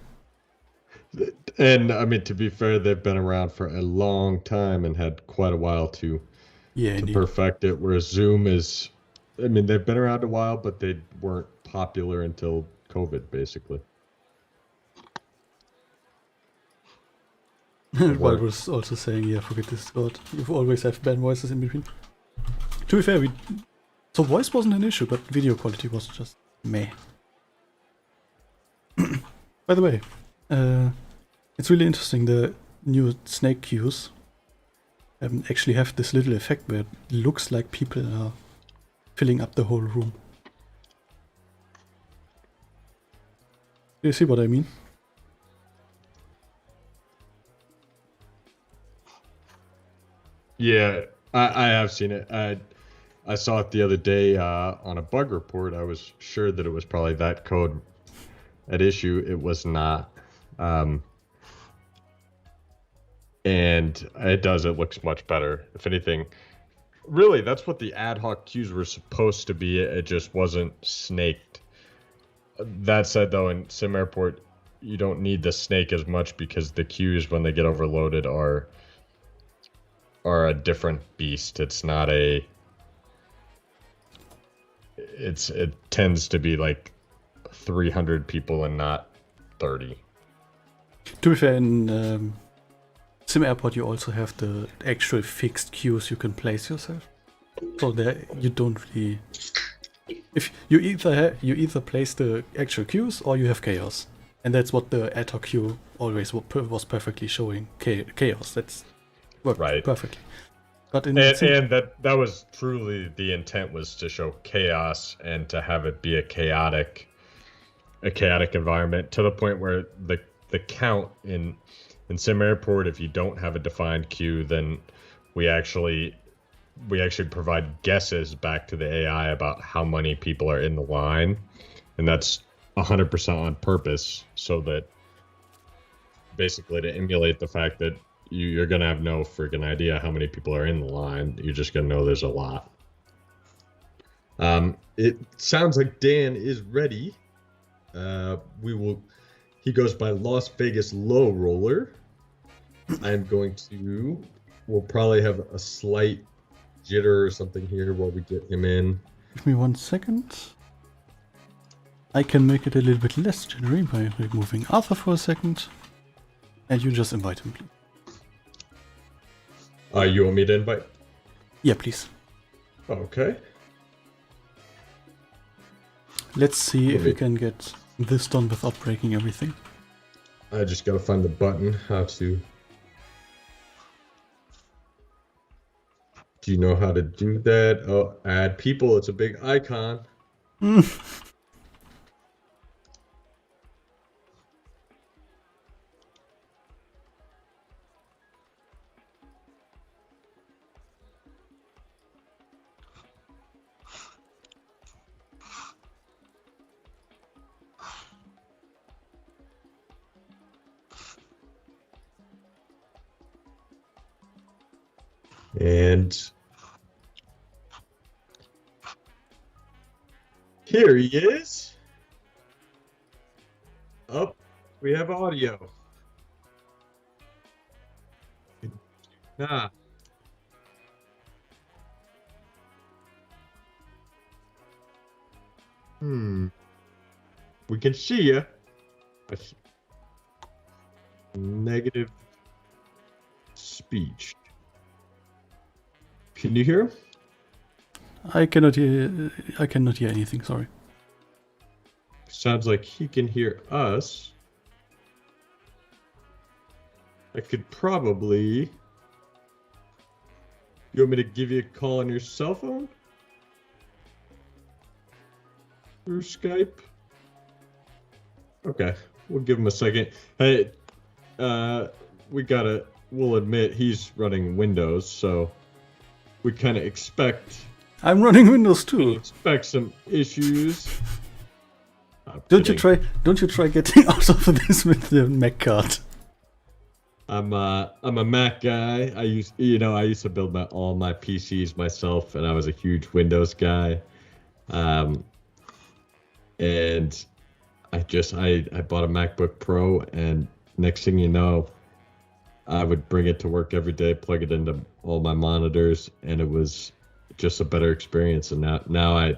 And I mean, to be fair, they've been around for a long time and had quite a while to perfect it. Whereas Zoom is, I mean, they've been around a while, but they weren't popular until COVID, basically. While I was also saying, yeah, forget Discord. You always have bad voices in between. To be fair, so voice wasn't an issue, but video quality was just meh. By the way, it's really interesting. The new snake queues actually have this little effect where it looks like people are filling up the whole room. Do you see what I mean? Yeah, I have seen it. I saw it the other day on a bug report. I was sure that it was probably that code at issue. It was not. And it looks much better. If anything, really, that's what the ad hoc queues were supposed to be. It just wasn't snaked. That said, though, in Sim Airport, you don't need the snake as much because the queues, when they get overloaded, are a different beast. It's not a. It tends to be like 300 people and not 30. To be fair, in Sim Airport you also have the actual fixed queues you can place yourself. So there you don't really. If you either place the actual queues or you have chaos, and that's what the ad hoc queue always was perfectly showing. Chaos. That's worked perfectly. But in and that was truly the intent, was to show chaos and to have it be a chaotic environment, to the point where the count in Sim Airport, if you don't have a defined queue, then we actually provide guesses back to the AI about how many people are in the line, and that's 100% on purpose, so that basically to emulate the fact that you're gonna have no freaking idea how many people are in the line. You're just gonna know there's a lot. It sounds like Dan is ready. He goes by Las Vegas Low Roller. We'll probably have a slight jitter or something here while we get him in. Give me 1 second. I can make it a little bit less jittery by removing Arthur for a second. And you just invite him, please. You want me to invite? Yeah, please. Okay. Let's see if we can get this done without breaking everything. I just gotta find the button. How to. Do you know how to do that? Oh, add people. It's a big icon. And here he is. Up, we have audio. Nah. We can see you. Negative speech. Can you hear? I cannot hear anything, sorry. Sounds like he can hear us. I could probably... You want me to give you a call on your cell phone? Through Skype? Okay, we'll give him a second. Hey, we'll admit he's running Windows, so we kind of expect... I'm running Windows too. Expect some issues. Don't you try getting out of this with the Mac card. I'm a Mac guy. I used to build all my PCs myself, and I was a huge Windows guy. And I bought a MacBook Pro, and next thing you know, I would bring it to work every day, plug it into all my monitors, and it was just a better experience. And now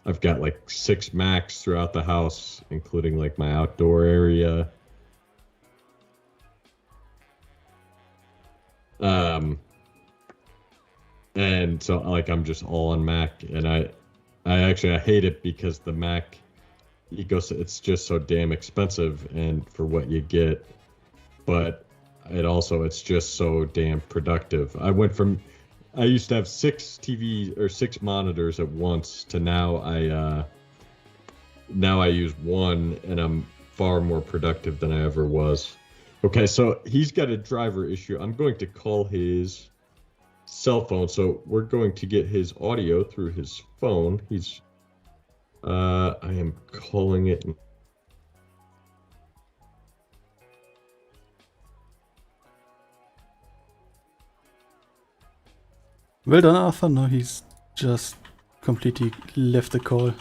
I've got like 6 Macs throughout the house, including like my outdoor area. And so like I'm just all on Mac, and I hate it because the Mac it's just so damn expensive and for what you get, but it's just so damn productive. I used to have 6 TVs or 6 monitors at once to now I use 1, and I'm far more productive than I ever was. Okay, so he's got a driver issue. I'm going to call his cell phone, so we're going to get his audio through his phone. I am calling it. Well done, Arthur. No, he's just completely left the call.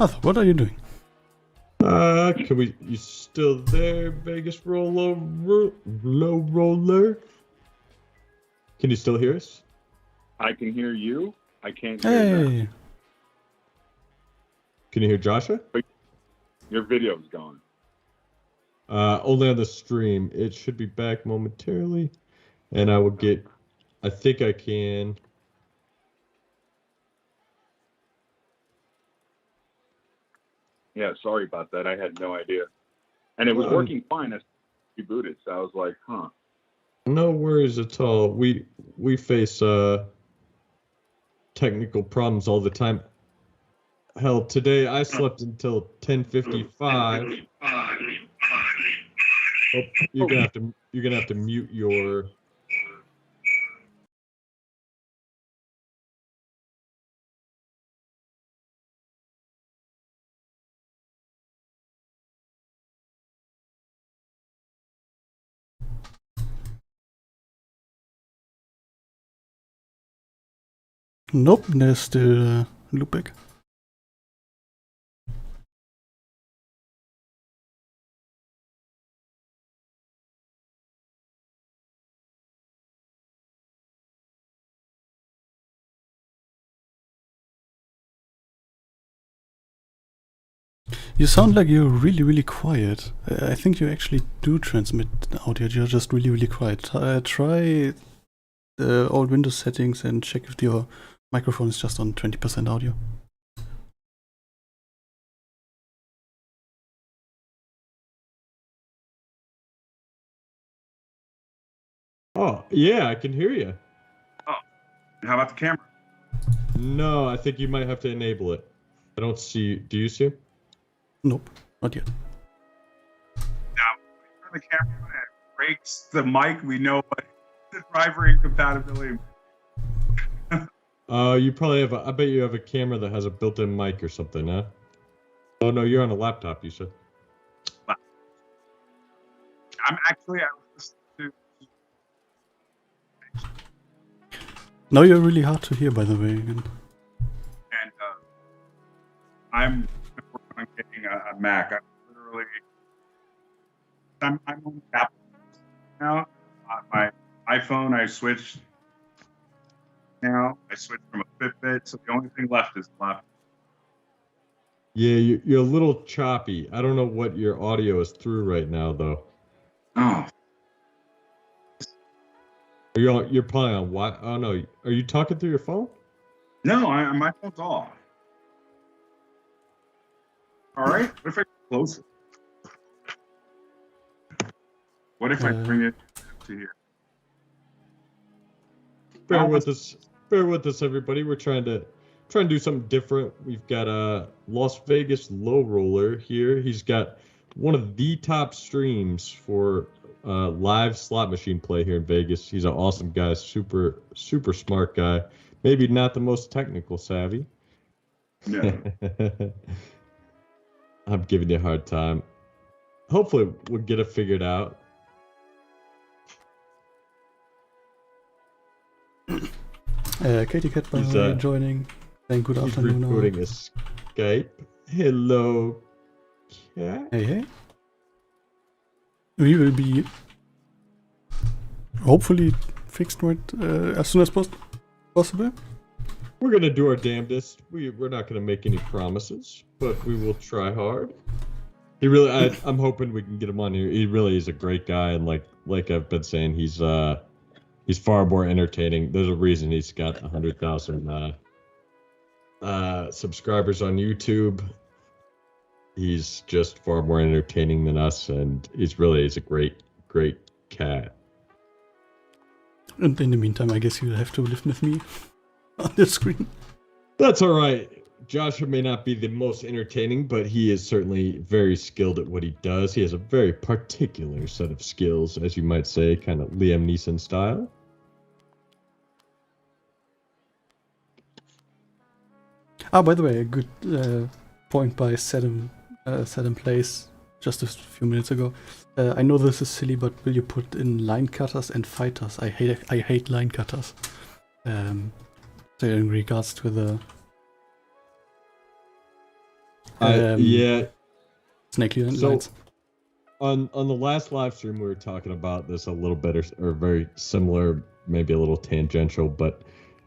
Arthur, what are you doing? You still there, VegasLowRoller? Can you still hear us? I can hear you. I can't hear them. Can you hear Joscha? Your video's gone. Only on the stream. It should be back momentarily, and I think I can. Yeah, sorry about that. I had no idea. And it was working fine as you booted, so I was like, huh. No worries at all. We face technical problems all the time. Hell, today I slept until 10:55. Oh, you're gonna have to mute your. Nope, there's still loopback. You sound like you're really, really quiet. I think you actually do transmit audio, you're just really, really quiet. Try the old Windows settings and check if your microphone is just on 20% audio. Oh, yeah, I can hear you. Oh, how about the camera? No, I think you might have to enable it. I don't see. Do you see? Nope, not yet. Yeah, the camera and it breaks the mic, we know what the driver incompatibility. You probably have I bet you have a camera that has a built-in mic or something, huh? Oh no, you're on a laptop, you said. I'm actually, I was listening to, Now you're really hard to hear, by the way. and I'm working on getting a Mac. I'm on Apple now. On my iPhone, I switched from a Fitbit, so the only thing left is the laptop. Yeah, you're a little choppy. I don't know what your audio is through right now, though. Oh, You're probably on what? Oh no, are you talking through your phone? no, my phone's off. All right, what if I close it? What if I bring it to here? Bear with us, everybody. We're trying to do something different. We've got Las Vegas LowRoller here. He's got one of the top streams for live slot machine play here in Vegas. He's an awesome guy, super smart guy. Maybe not the most technical savvy. No. I'm giving you a hard time. Hopefully we'll get it figured out. Katie Cat, by the way, joining. Saying good He's afternoon. recording a Skype. Hello, Cat. Hey. We will be hopefully fixed right as soon as possible. We're gonna do our damnedest. We're not gonna make any promises, but we will try hard. He really, I'm hoping we can get him on here. He really is a great guy, and like I've been saying, he's far more entertaining. There's a reason he's got 100,000 subscribers on YouTube. He's just far more entertaining than us, and he's a great cat. And in the meantime, I guess you'll have to live with me on the screen. That's all right. Joshua may not be the most entertaining, but he is certainly very skilled at what he does. He has a very particular set of skills, as you might say, kind of Liam Neeson style. By the way, a good point by Saddam Place just a few minutes ago. I know this is silly, but will you put in line cutters and fighters? I hate line cutters. So in regards to the yeah, snake lines. So on the last live stream, we were talking about this a little bit, or very similar, maybe a little tangential, but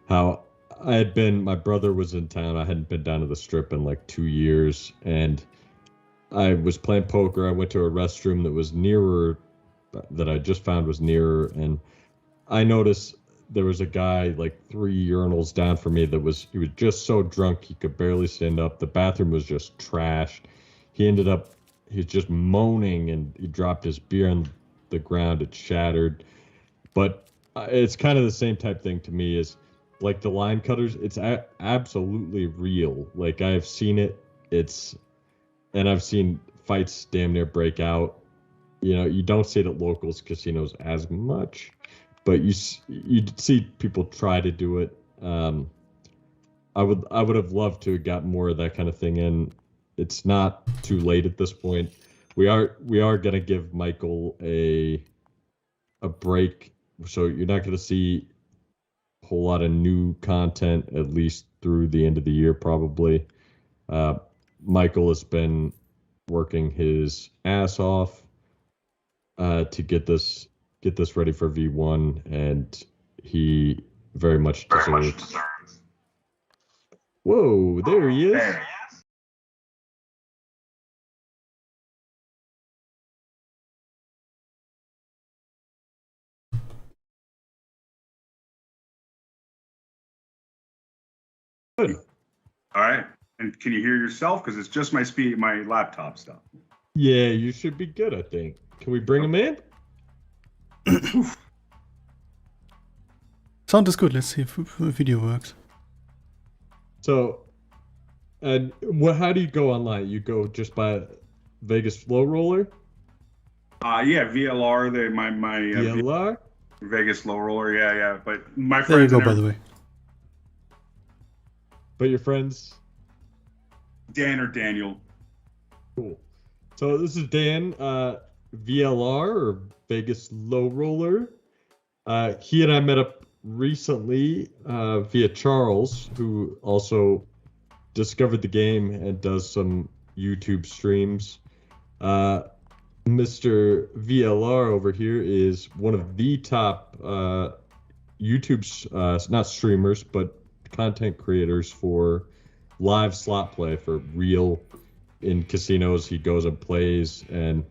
how my brother was in town. I hadn't been down to the strip in like 2 years, and I was playing poker. I went to a restroom that was nearer, that I just found was nearer, and I noticed there was a guy like 3 urinals down from me he was just so drunk he could barely stand up. The bathroom was just trashed. He's just moaning, and he dropped his beer on the ground. It shattered. But it's kind of the same type thing to me as like the line cutters. It's absolutely real. Like I've seen it. And I've seen fights damn near break out. You know, you don't see it at locals casinos as much, but you see people try to do it. I would have loved to have got more of that kind of thing in. It's not too late at this point. We are gonna give Michael a break, so you're not gonna see a whole lot of new content at least through the end of the year probably. Michael has been working his ass off to get this ready for V1, and he very much deserves. Whoa, there he is. Good. All right. And can you hear yourself? Because it's just my laptop stuff. Yeah, you should be good, I think. Can we bring him in? Sound is good. Let's see if video works. So, and how do you go online? You go just by VegasLowRoller? Yeah, VLR. My VLR? VegasLowRoller. Yeah. But my There you friends. go, by the way. But your friends? Dan or Daniel. Cool. So this is Dan, VLR or VegasLowRoller. He and I met up recently via Charles, who also discovered the game and does some YouTube streams. Mr. VLR over here is one of the top YouTube, not streamers, but content creators for live slot play for real in casinos. He goes and plays and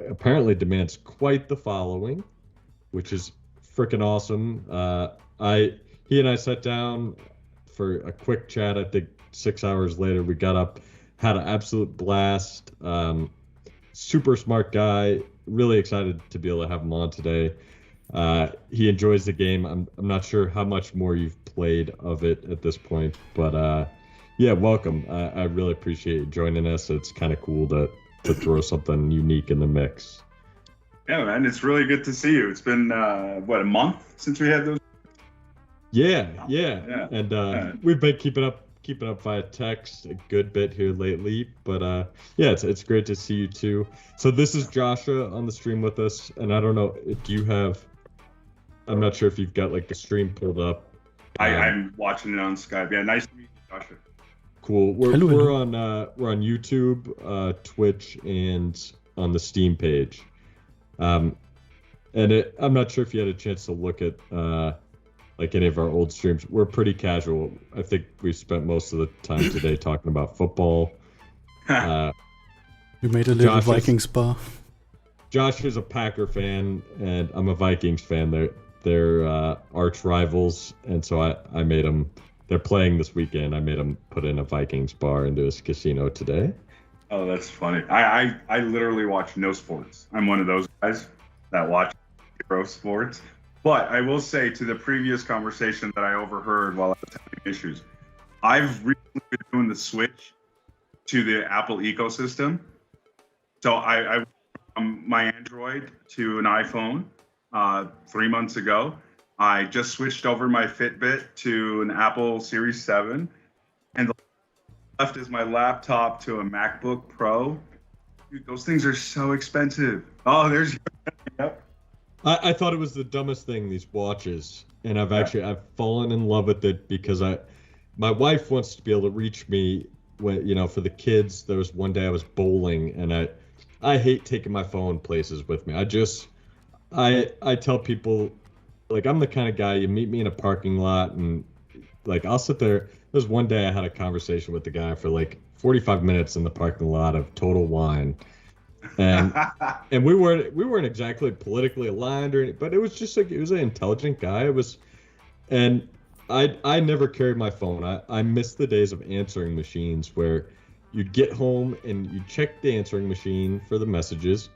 apparently demands quite the following, which is freaking awesome. He and I sat down for a quick chat. I think 6 hours later, we got up, had an absolute blast. Super smart guy. Really excited to be able to have him on today. He enjoys the game. I'm not sure how much more you've played of it at this point, but yeah, welcome. I really appreciate you joining us. It's kind of cool to throw something unique in the mix. Yeah, man, it's really good to see you. It's been a month since we had those. Yeah. And we've been keeping up via text a good bit here lately, but yeah, it's great to see you too. So this is Joscha on the stream with us, and I don't know if you have. I'm not sure if you've got like the stream pulled up. I'm watching it on Skype. Yeah, nice to meet you, Joscha. Cool. We're Hello. on YouTube, Twitch, and on the Steam page. And I'm not sure if you had a chance to look at like any of our old streams. We're pretty casual. I think we spent most of the time today talking about football. We made a little Vikings bar. Josh is a Packer fan, and I'm a Vikings fan. They're arch rivals, and so I made them. They're playing this weekend. I made them put in a Vikings bar into his casino today. Oh, that's funny. I literally watch no sports. I'm one of those guys that watch pro sports. But I will say, to the previous conversation that I overheard while I was having issues, I've recently been doing the switch to the Apple ecosystem. So I my Android to an iPhone 3 months ago. I just switched over my Fitbit to an Apple Series 7. And the left is my laptop to a MacBook Pro. Dude, those things are so expensive. Oh, there's... Yep. I thought it was the dumbest thing, these watches, and I've fallen in love with it because my wife wants to be able to reach me when, for the kids. There was one day I was bowling, and I hate taking my phone places with me. I tell people, like, I'm the kind of guy, you meet me in a parking lot and like I'll sit there. There's one day I had a conversation with the guy for like 45 minutes in the parking lot of total wine. And we weren't exactly politically aligned but it was just like, it was an intelligent guy. And I never carried my phone. I miss the days of answering machines where you'd get home and you'd check the answering machine for the messages,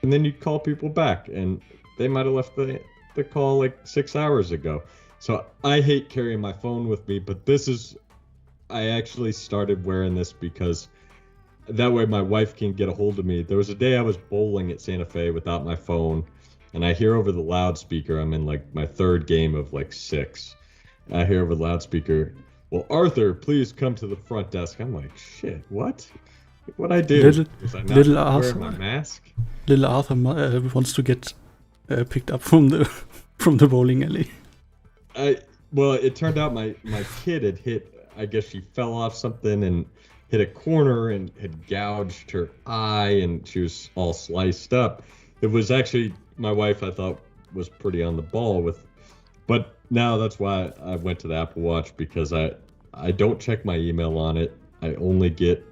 and then you'd call people back, and they might have left the call like 6 hours ago. So I hate carrying my phone with me, but I actually started wearing this because that way my wife can get a hold of me. There was a day I was bowling at Santa Fe without my phone, and I hear over the loudspeaker, I'm in like my third game of like 6. I hear over the loudspeaker, "Well, Arthur, please come to the front desk." I'm like, shit, what? What'd I do? Was I not little wearing Arthur, my mask? Little Arthur wants to get picked up from the bowling alley. Well, it turned out my kid had hit, I guess she fell off something and hit a corner and had gouged her eye, and she was all sliced up. It was actually, my wife, I thought, was pretty on the ball with, but now that's why I went to the Apple Watch, because I don't check my email on it. I only get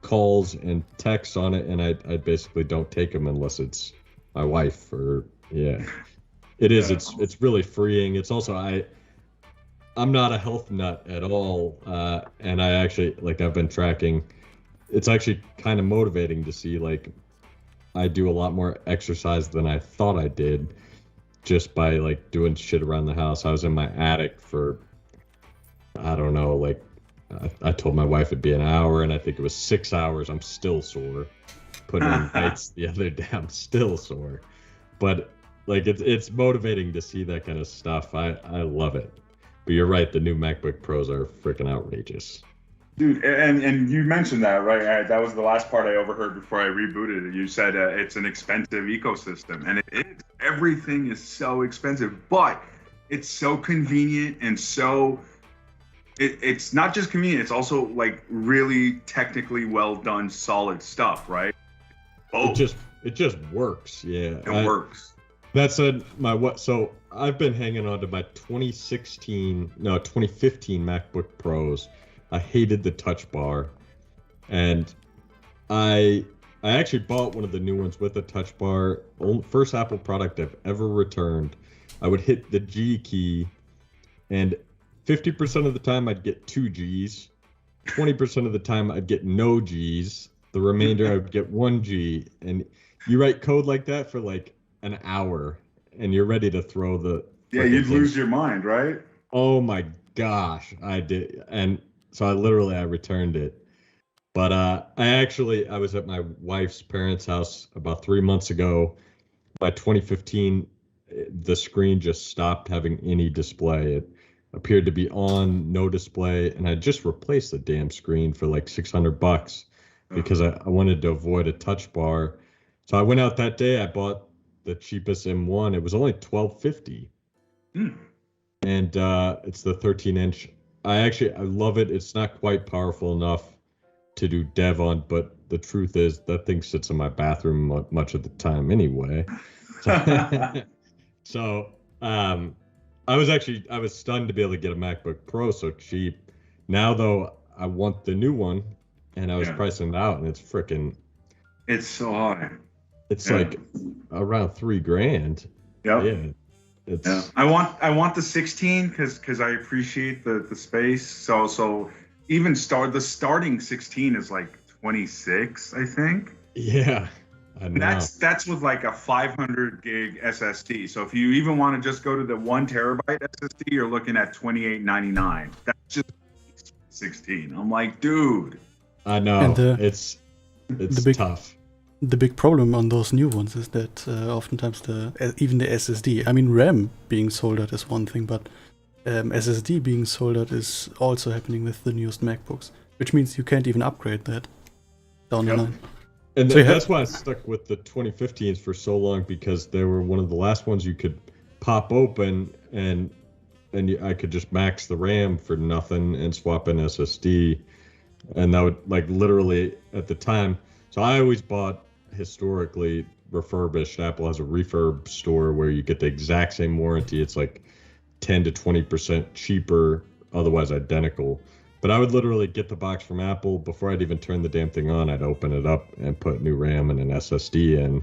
calls and texts on it, and I basically don't take them unless it's my wife or, yeah. It is, it's really freeing. It's also, I'm not a health nut at all, and I actually, like, I've been tracking. It's actually kind of motivating to see, like, I do a lot more exercise than I thought I did just by, like, doing shit around the house. I was in my attic for, I don't know, like, I told my wife it'd be an hour, and I think it was 6 hours. I'm still sore. putting in heights the other day. I'm still sore, but like it's motivating to see that kind of stuff. I love it. But you're right, the new MacBook Pros are freaking outrageous. Dude, and you mentioned that, right? That was the last part I overheard before I rebooted it. You said it's an expensive ecosystem, and it is. Everything is so expensive, but it's so convenient and so. It's not just convenient; it's also like really technically well done, solid stuff, right? Oh, it just works. Yeah, it works. That's my what? So I've been hanging on to my 2015 MacBook Pros. I hated the touch bar, and I actually bought one of the new ones with a touch bar. First Apple product I've ever returned. I would hit the G key, and 50% of the time I'd get 2 Gs. 20% of the time I'd get no Gs. The remainder I would get 1 G. And you write code like that for like an hour, and you're ready to throw the. Yeah, you'd lose your mind, right? Oh my gosh, I did, and. So I returned it. But I was at my wife's parents' house about 3 months ago. By 2015, the screen just stopped having any display. It appeared to be on, no display, and I just replaced the damn screen for like $600 because I wanted to avoid a touch bar. So I went out that day, I bought the cheapest M1. It was only $1,250. And it's the 13-inch. I love it. It's not quite powerful enough to do dev on, but the truth is that thing sits in my bathroom much of the time anyway. So I was stunned to be able to get a MacBook Pro so cheap. Now though, I want the new one, and I was pricing it out, and it's so high. It's like around $3,000. Yeah. I want the 16 because I appreciate the space. So even the starting 16 is like 26, I think. Yeah, I know. That's with like a 500 gig SSD. So if you even want to just go to the 1 terabyte SSD, you're looking at $28.99. That's just 16. I'm like, dude. I know. And it's tough. The big problem on those new ones is that oftentimes even the SSD, I mean RAM being soldered is one thing, but SSD being soldered is also happening with the newest MacBooks, which means you can't even upgrade that down the line. And that's why I stuck with the 2015s for so long, because they were one of the last ones you could pop open and I could just max the RAM for nothing and swap in SSD, and that would like literally at the time. So I always bought historically refurbished. Apple has a refurb store where you get the exact same warranty. It's like 10 to 20% cheaper, otherwise identical. But I would literally get the box from Apple before I'd even turn the damn thing on. I'd open it up and put new RAM and an SSD in,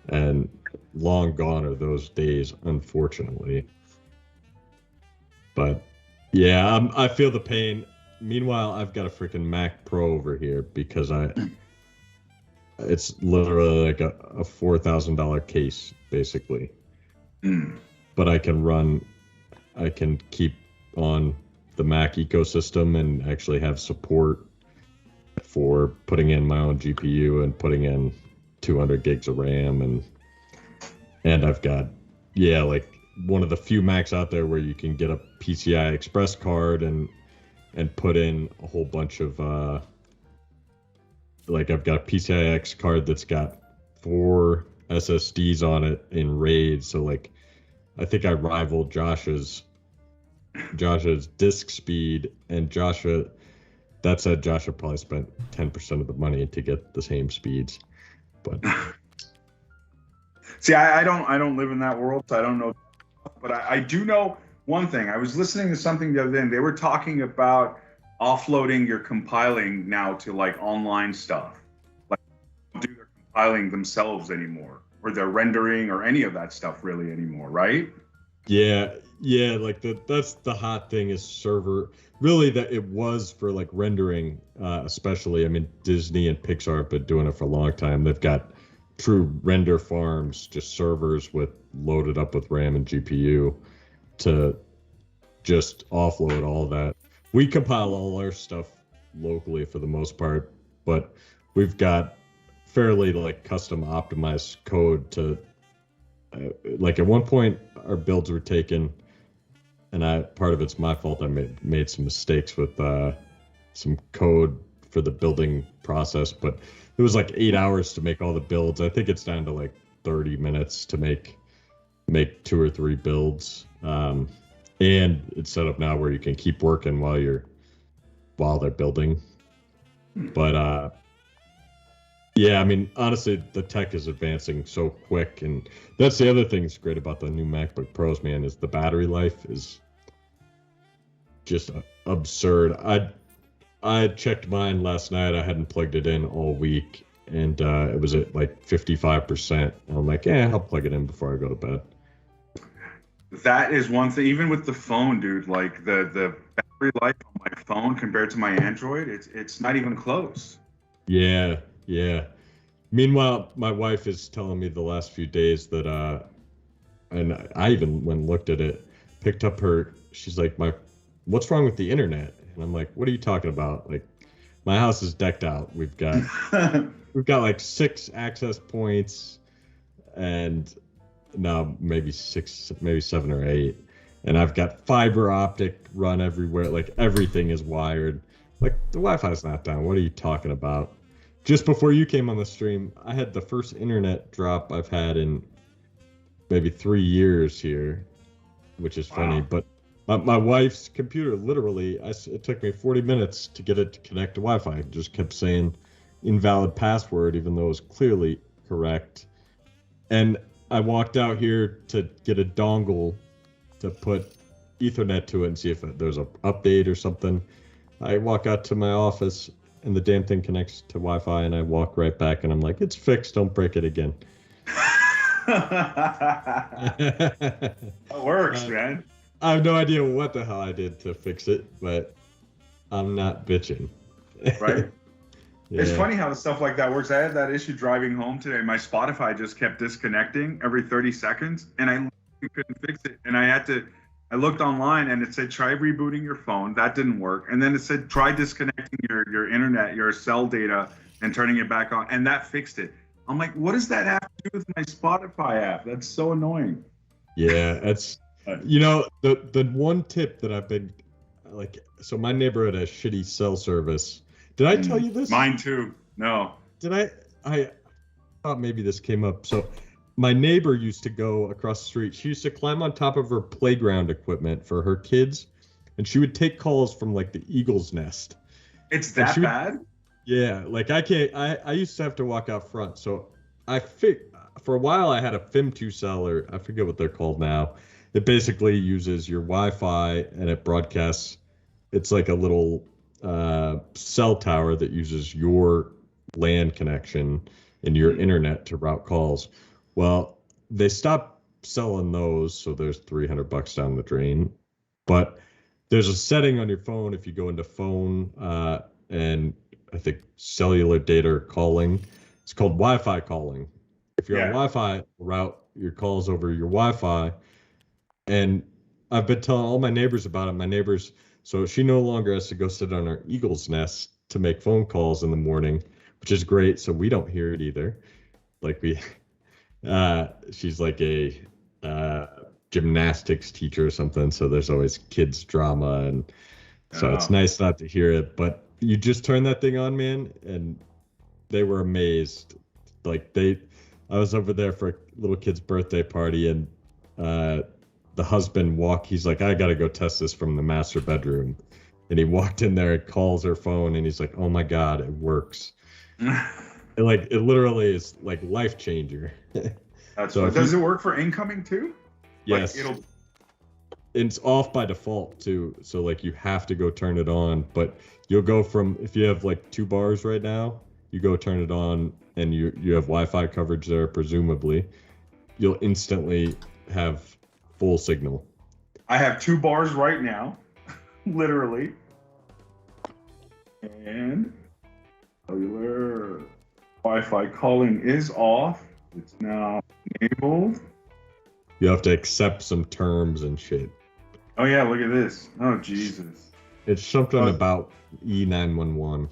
and long gone are those days, unfortunately. But yeah, I feel the pain. Meanwhile, I've got a freaking Mac Pro over here because it's literally like a $4,000 case, basically. But I can keep on the Mac ecosystem and actually have support for putting in my own GPU and putting in 200 gigs of RAM. And I've got, like one of the few Macs out there where you can get a PCI Express card and put in a whole bunch of, like I've got a PCIX card that's got 4 SSDs on it in RAID. So like, I think I rivaled Josh's disk speed, and Joshua probably spent 10% of the money to get the same speeds. But see, I don't live in that world, so I don't know. But I do know one thing. I was listening to something the other day, and they were talking about offloading your compiling now to like online stuff. Like, they don't do their compiling themselves anymore, or their rendering or any of that stuff really anymore, right? Yeah, like that's the hot thing is server. Really, that it was for like rendering, especially. I mean, Disney and Pixar have been doing it for a long time. They've got true render farms, just servers loaded up with RAM and GPU to just offload all that. We compile all our stuff locally for the most part, but we've got fairly like custom optimized code to like at one point our builds were taken, and part of it's my fault. I made some mistakes with some code for the building process, but it was like 8 hours to make all the builds. I think it's down to like 30 minutes to make 2 or 3 builds. And it's set up now where you can keep working while they're building. But yeah, I mean, honestly, the tech is advancing so quick, and that's the other thing that's great about the new MacBook Pros, man, is the battery life is just absurd. I checked mine last night. I hadn't plugged it in all week, and it was at like 55%. And I'm like, I'll plug it in before I go to bed. That is one thing. Even with the phone, dude, like the battery life on my phone compared to my Android, it's not even close. Yeah. Meanwhile, my wife is telling me the last few days that, and I even went and looked at it, picked up she's like, what's wrong with the internet? And I'm like, what are you talking about? Like, my house is decked out. We've got like 6 access points, and now maybe 7 or 8. And I've got fiber optic run everywhere. Like, everything is wired. Like, the Wi-Fi's not down. What are you talking about? Just before you came on the stream, I had the first internet drop I've had in maybe 3 years here, which is funny. Wow. But my wife's computer, literally, it took me 40 minutes to get it to connect to Wi-Fi. It just kept saying invalid password, even though it was clearly correct. And I walked out here to get a dongle to put Ethernet to it and see if there's an update or something. I walk out to my office, and the damn thing connects to Wi-Fi, and I walk right back, and I'm like, it's fixed. Don't break it again. That works, man. I have no idea what the hell I did to fix it, but I'm not bitching. Right? Yeah. It's funny how stuff like that works. I had that issue driving home today. My Spotify just kept disconnecting every 30 seconds, and I couldn't fix it. And I looked online, and it said, try rebooting your phone. That didn't work. And then it said, try disconnecting your internet, your cell data, and turning it back on. And that fixed it. I'm like, what does that have to do with my Spotify app? That's so annoying. Yeah, it's... the one tip that I've been like, so my neighborhood has shitty cell service. Did I tell you this? Mine too. No. Did I thought maybe this came up. So my neighbor used to go across the street. She used to climb on top of her playground equipment for her kids, and she would take calls from like the Eagle's Nest. It's that bad? Yeah, like I used to have to walk out front. So for a while I had a FIM2 or I forget what they're called now. It basically uses your Wi-Fi, and it broadcasts. It's like a little cell tower that uses your LAN connection and your internet to route calls. Well, they stopped selling those, so there's $300 down the drain. But there's a setting on your phone if you go into phone and I think cellular data calling. It's called Wi-Fi calling. If you're on Wi-Fi, route your calls over your Wi-Fi. And I've been telling all my neighbors about it. So she no longer has to go sit on her Eagle's Nest to make phone calls in the morning, which is great. So we don't hear it either. Like she's like a gymnastics teacher or something. So there's always kids drama. And so it's nice not to hear it. But you just turn that thing on, man. And they were amazed. Like I was over there for a little kid's birthday party, and the husband he's like, I gotta go test this from the master bedroom. And he walked in there and calls her phone, and he's like, oh my God, it works. It literally is like life changer. Does it work for incoming too? Yes. Like it's off by default too. So like you have to go turn it on, but you'll go from, if you have like 2 bars right now, you go turn it on and you have Wi-Fi coverage there, presumably. You'll instantly have full signal. I have 2 bars right now, literally. And cellular Wi-Fi calling is off. It's now enabled. You have to accept some terms and shit. Oh yeah, look at this. Oh Jesus. It's something about E911.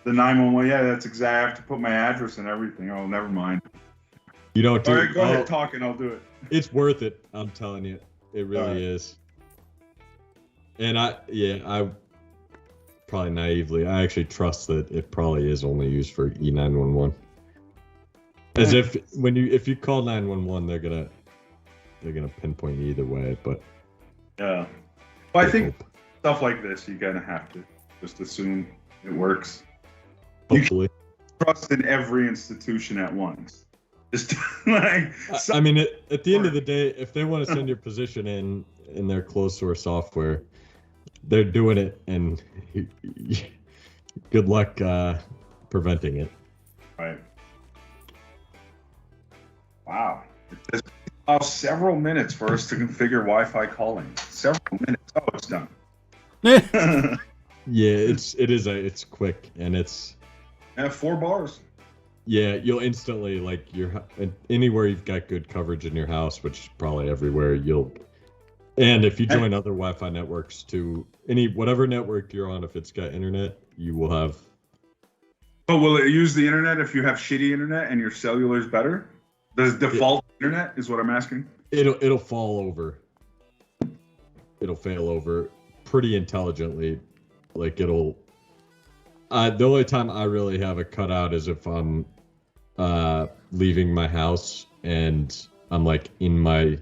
The 911. Yeah, that's exact. I have to put my address and everything. Oh, never mind. You don't do All right, go ahead, talk, and I'll do it. It's worth it. I'm telling you, it really is. And I probably naively, I actually trust that it probably is only used for E911. As if if you call 911, they're gonna pinpoint you either way. But yeah, well, I think stuff like this, you kind of have to just assume it works. Hopefully, you trust in every institution at once. Just like I mean, at the end of the day, if they want to send your position in their closed source software, they're doing it, and good luck preventing it. Right. Wow. It says several minutes for us to configure Wi-Fi calling. Several minutes. Oh, it's done. Yeah, it's quick, and it's 4 bars. Yeah, you'll instantly, like, anywhere you've got good coverage in your house, which is probably everywhere, and if you join other Wi-Fi networks to whatever network you're on, if it's got internet, you will have. But will it use the internet if you have shitty internet and your cellular is better? Does default internet is what I'm asking? It'll fall over. It'll fail over pretty intelligently. Like the only time I really have it cut out is if I'm leaving my house and I'm like in my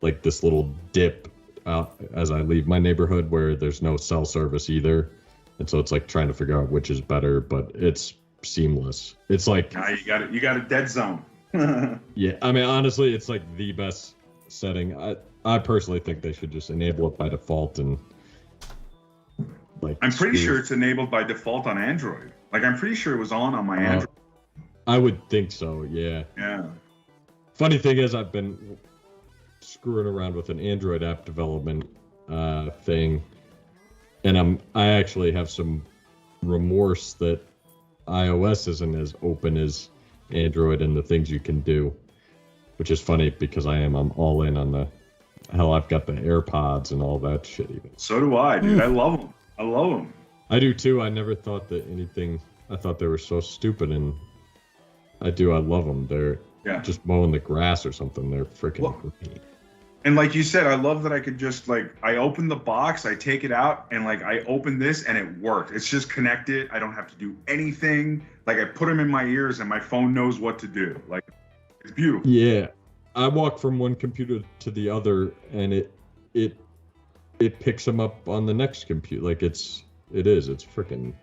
this little dip as I leave my neighborhood where there's no cell service either, and so it's like trying to figure out which is better, but it's seamless. It's like you got a dead zone. Yeah, I mean, honestly, it's like the best setting. I personally think they should just enable it by default and I'm pretty sure it's enabled by default on Android. Like, I'm pretty sure it was on my Android. I would think so, yeah. Yeah. Funny thing is, I've been screwing around with an Android app development thing, and I actually have some remorse that iOS isn't as open as Android and the things you can do, which is funny because I'm all in on the hell. I've got the AirPods and all that shit even. So do I, dude. I love them. I love them. I do too. I never thought that anything. I thought they were so stupid, and I love them. They're just mowing the grass or something. They're freaking great. And like you said, I love that I could just I open the box, I take it out, and I open this and it works. It's just connected. I don't have to do anything. Like, I put them in my ears and my phone knows what to do. Like, it's beautiful. Yeah, I walk from one computer to the other, and it picks them up on the next computer. Like, it's freaking.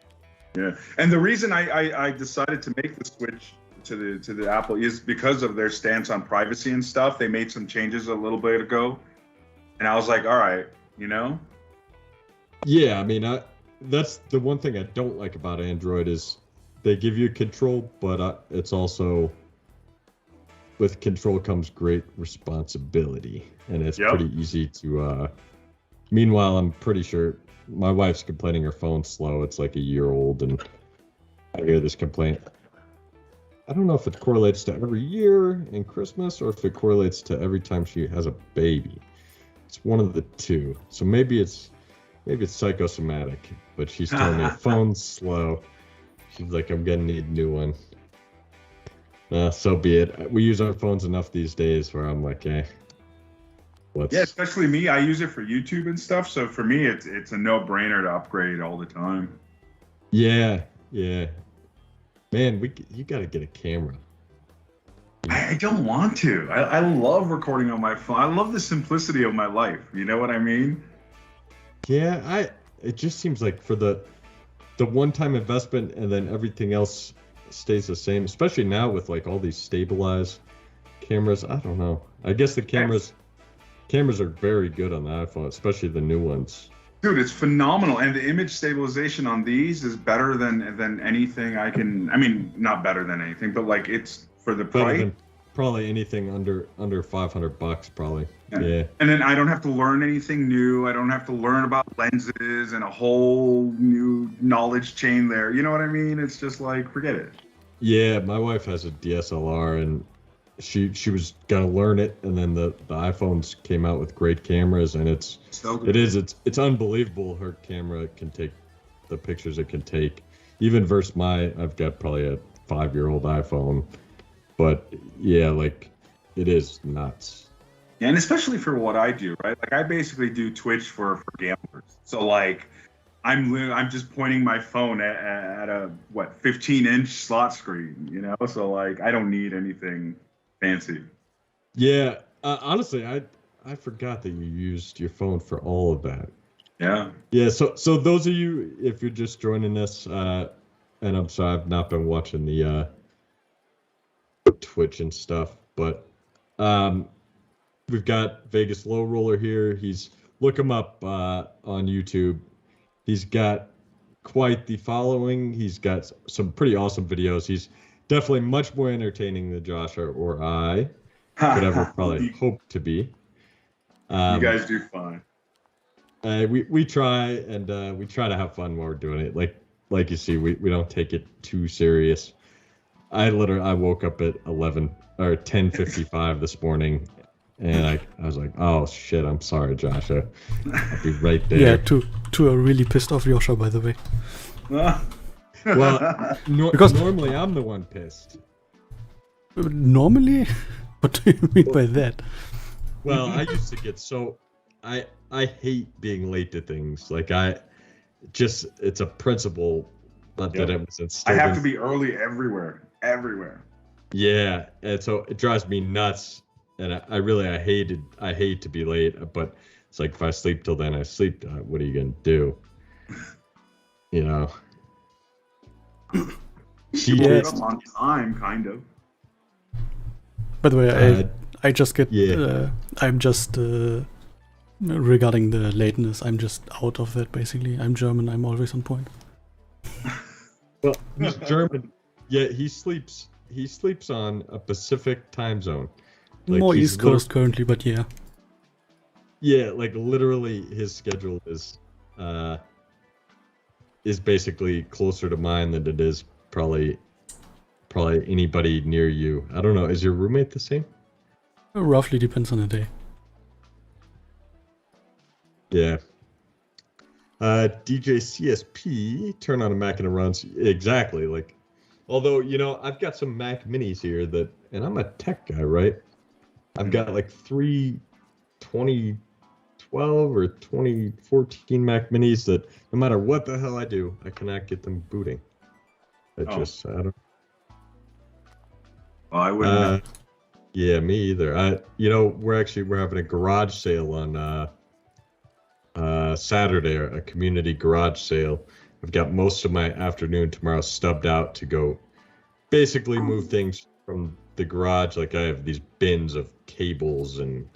Yeah, and the reason I decided to make the switch to the Apple is because of their stance on privacy and stuff. They made some changes a little bit ago, and I was like, all right, Yeah, I mean, that's the one thing I don't like about Android is they give you control, but it's also, with control comes great responsibility, and it's pretty easy to. Meanwhile, I'm pretty sure my wife's complaining her phone's slow. It's like a year old, and I hear this complaint. I don't know if it correlates to every year and Christmas or if it correlates to every time she has a baby. It's one of the two. So maybe it's psychosomatic, but she's telling me phone's slow. She's like, I'm gonna need a new one. So be it. We use our phones enough these days where I'm like, yeah, especially me. I use it for YouTube and stuff. So for me, it's a no-brainer to upgrade all the time. Yeah. Man, you gotta get a camera. I don't want to. I love recording on my phone. I love the simplicity of my life. You know what I mean? Yeah, it just seems like for the one-time investment and then everything else stays the same, especially now with all these stabilized cameras. I don't know. I guess the cameras are very good on the iPhone, especially the new ones. Dude, it's phenomenal, and the image stabilization on these is better than anything I can. I mean, not better than anything, but it's for the price. Than probably anything under $500, probably. Yeah. And then I don't have to learn anything new. I don't have to learn about lenses and a whole new knowledge chain there. You know what I mean? It's just forget it. Yeah, my wife has a DSLR, and she was gonna learn it, and then the iPhones came out with great cameras, and it's unbelievable. Her camera can take the pictures it can take, even versus I've got probably a 5-year-old iPhone, but yeah, like it is nuts. Yeah, and especially for what I do, right? Like I basically do Twitch for gamblers. So like I'm just pointing my phone at a 15-inch slot screen, you know? So like I don't need anything fancy. Yeah, honestly, I forgot that you used your phone for all of that. Yeah. Yeah, so those of you, if you're just joining us, and I'm sorry I've not been watching the Twitch and stuff, but we've got VegasLowRoller here. Look him up on YouTube. He's got quite the following. He's got some pretty awesome videos. He's definitely much more entertaining than Josh or I could ever probably hope to be. You guys do fine. We try and we try to have fun while we're doing it. Like you see, we don't take it too serious. I woke up at 10:55 this morning, and I was like, oh shit, I'm sorry, Joscha. I'll be right there. Yeah, two are really pissed off Joscha, by the way. Well, Because- normally I'm the one pissed. Normally? What do you mean by that? Well, I used to get so I hate being late to things. Like it's a principle that it was I instilled. have to be early everywhere. Yeah, and so it drives me nuts, and I hate to be late, but it's like if I sleep till then, I sleep. What are you gonna do? You know. You wake up on time, kind of. By the way, I just get. Yeah. I'm just regarding the lateness. I'm just out of that. Basically, I'm German. I'm always on point. Well, he's German. Yeah, he sleeps on a Pacific time zone. Like More East Coast currently, but yeah. Yeah, like literally his schedule is basically closer to mine than it is probably anybody near you. I don't know. Is your roommate the same? Roughly depends on the day. Yeah. DJ CSP, turn on a Mac and it runs. Exactly. Like, although, I've got some Mac minis here and I'm a tech guy, right? I've got like 3 2012 or 2014 Mac minis that no matter what the hell I do, I cannot get them booting. I don't. Well, I wouldn't know. Yeah, me either. We're having a garage sale on Saturday, a community garage sale. I've got most of my afternoon tomorrow stubbed out to go basically move things from the garage. Like I have these bins of cables and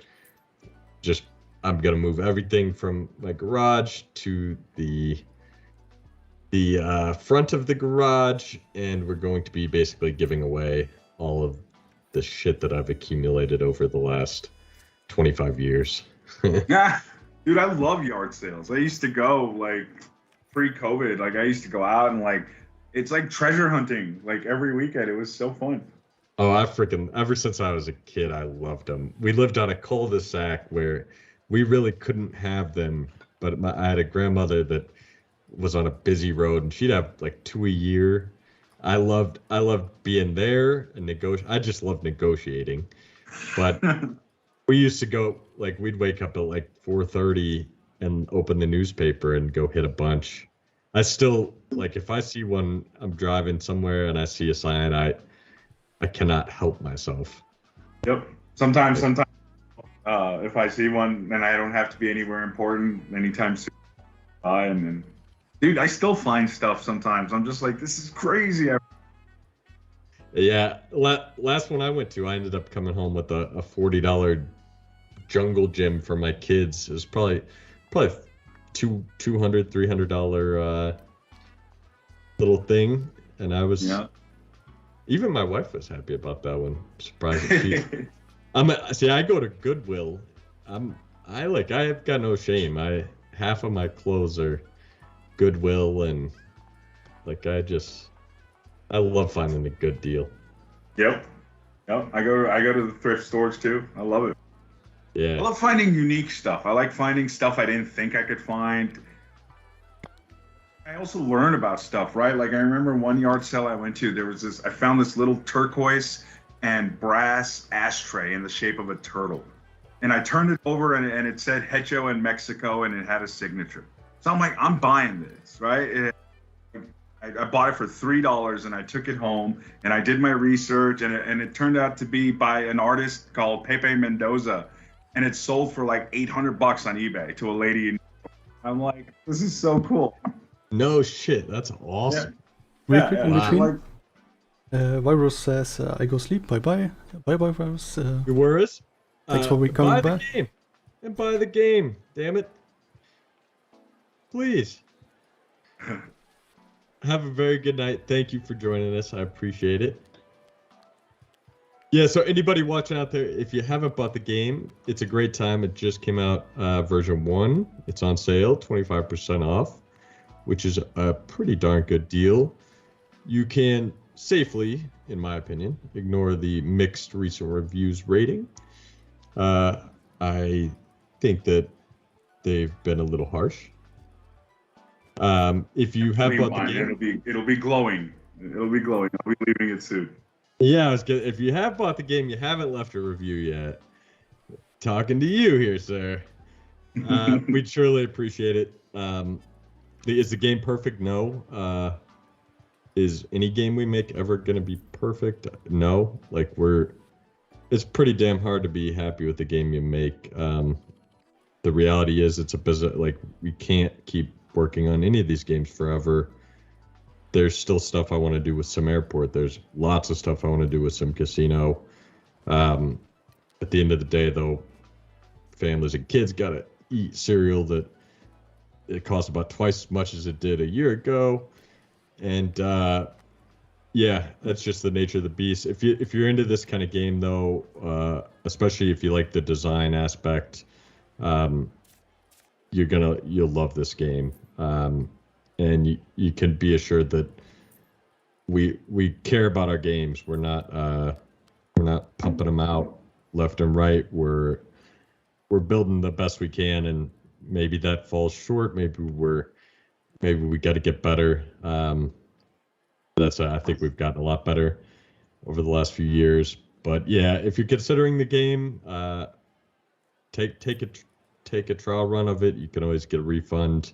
just I'm gonna move everything from my garage to the front of the garage, and we're going to be basically giving away all of the shit that I've accumulated over the last 25 years. Yeah, dude, I love yard sales. I used to go like pre-COVID. Like I used to go out and like it's like treasure hunting. Like every weekend, it was so fun. Oh, ever since I was a kid, I loved them. We lived on a cul-de-sac where we really couldn't have them, but I had a grandmother that was on a busy road, and she'd have like 2 a year. I loved being there and I just loved negotiating. But we used to go, like, we'd wake up at like 4:30 and open the newspaper and go hit a bunch. I still, like, if I see one, I'm driving somewhere and I see a sign, I cannot help myself. Yep. Sometimes, if I see one, then I don't have to be anywhere important anytime soon. And then, dude, I still find stuff sometimes. I'm just like, this is crazy. Yeah. Last one I went to, I ended up coming home with a $40 jungle gym for my kids. It was probably $200, $300 little thing, and I was. Yeah. Even my wife was happy about that one. Surprisingly, I go to Goodwill. I've got no shame. Half of my clothes are Goodwill, and like I love finding a good deal. Yep. I go to the thrift stores too. I love it. Yeah. I love finding unique stuff. I like finding stuff I didn't think I could find. I also learn about stuff, right? Like I remember one yard sale I went to, I found this little turquoise and brass ashtray in the shape of a turtle. And I turned it over and it said Hecho in Mexico and it had a signature. So I'm like, I'm buying this, right? I bought it for $3 and I took it home and I did my research and it turned out to be by an artist called Pepe Mendoza. And it sold for like $800 on eBay to a lady. I'm like, this is so cool. No shit, that's awesome. Real quick in wow. between. Virus says, I go sleep, bye-bye. Bye-bye, Virus. You worries? Thanks for coming back. Buy the game. And buy the game, damn it. Please. Have a very good night. Thank you for joining us. I appreciate it. Yeah, so anybody watching out there, if you haven't bought the game, it's a great time. It just came out, version 1. It's on sale, 25% off, which is a pretty darn good deal. You can safely, in my opinion, ignore the mixed recent reviews rating. I think that they've been a little harsh. If you have bought the game, it'll be glowing. It'll be glowing. I'll be leaving it soon. Yeah, if you have bought the game, you haven't left a review yet. Talking to you here, sir. We'd surely appreciate it. Is the game perfect? No. Is any game we make ever going to be perfect? No. It's pretty damn hard to be happy with the game you make. The reality is it's a business. Like, we can't keep working on any of these games forever. There's still stuff I want to do with Sim Airport. There's lots of stuff I want to do with SimCasino. At the end of the day, though, families and kids got to eat cereal that it costs about twice as much as it did a year ago. And yeah, that's just the nature of the beast. If you're into this kind of game, though, especially if you like the design aspect, you'll love this game. And you can be assured that we care about our games. We're not pumping them out left and right. We're building the best we can, and maybe that falls short. Maybe we got to get better. I think we've gotten a lot better over the last few years. But yeah, if you're considering the game, take a trial run of it. You can always get a refund.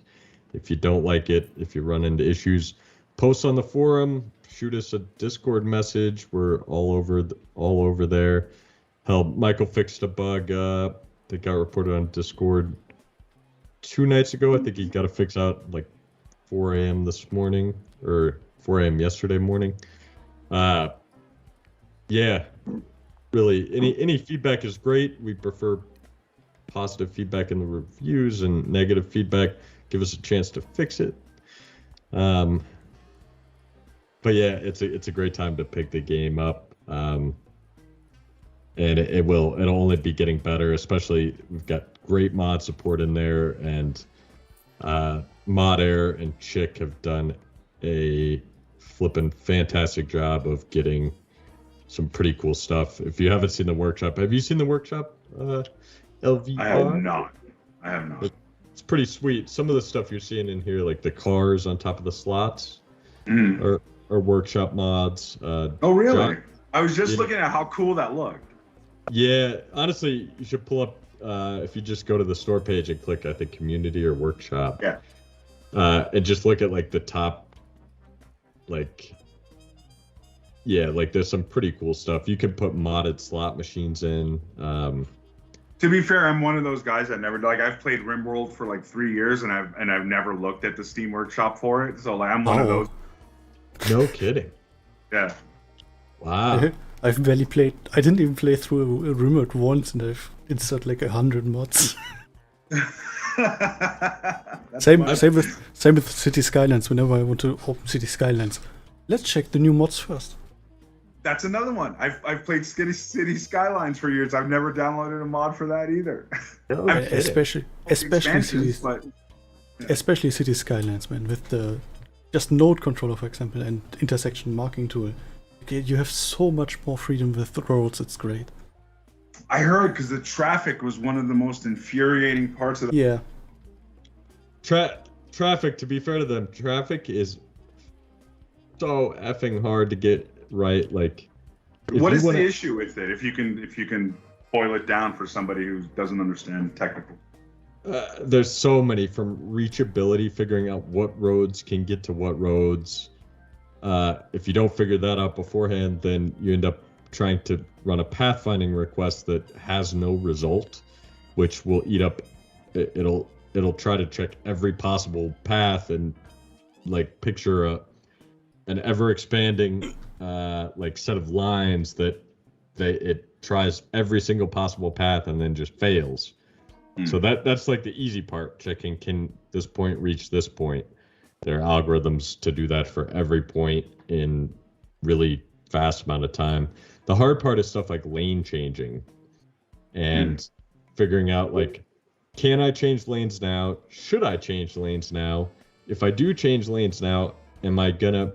If you don't like it, if you run into issues, post on the forum, shoot us a Discord message. We're all over there. Hell, Michael fixed a bug that got reported on Discord 2 nights ago. I think he got it fixed out like 4 a.m. this morning, or 4 a.m. yesterday morning. Yeah, really, any feedback is great. We prefer positive feedback in the reviews, and negative feedback give us a chance to fix it. But yeah, it's a great time to pick the game up. And it'll only be getting better, especially we've got great mod support in there, and Mod Air and Chick have done a flippin' fantastic job of getting some pretty cool stuff. If you haven't seen the workshop, have you seen the workshop, LVR? I have not. It's pretty sweet. Some of the stuff you're seeing in here, like the cars on top of the slots, are workshop mods. Oh, really? I was just looking at how cool that looked. Yeah, honestly, you should pull up, if you just go to the store page and click, I think, community or workshop. Yeah. And just look at like the top, there's some pretty cool stuff. You can put modded slot machines in. To be fair, I'm one of those guys that never, I've played RimWorld for like 3 years, and I've never looked at the Steam Workshop for it. So I'm one of those. No kidding. Yeah. Wow. I've barely played. I didn't even play through a remote once, and I've installed like 100 mods. Same with City Skylines. Whenever I want to open City Skylines, let's check the new mods first. That's another one. I've played City Skylines for years. I've never downloaded a mod for that either. Especially City Skylines, man, with the just node controller, for example, and intersection marking tool. Okay, you have so much more freedom with the roads. It's great. I heard, because the traffic was one of the most infuriating parts of the... Yeah. traffic, to be fair to them, traffic is so effing hard to get right. Like, what is the issue with it? If you can boil it down for somebody who doesn't understand technical. There's so many, from reachability, figuring out what roads can get to what roads. If you don't figure that out beforehand, then you end up trying to run a pathfinding request that has no result, which will eat up. It'll try to check every possible path and like picture an ever expanding like set of lines that it tries every single possible path and then just fails. So that's like the easy part, checking can this point reach this point. There are algorithms to do that for every point in really fast amount of time. The hard part is stuff like lane changing and figuring out like, can I change lanes now? Should I change lanes now? If I do change lanes now, am I gonna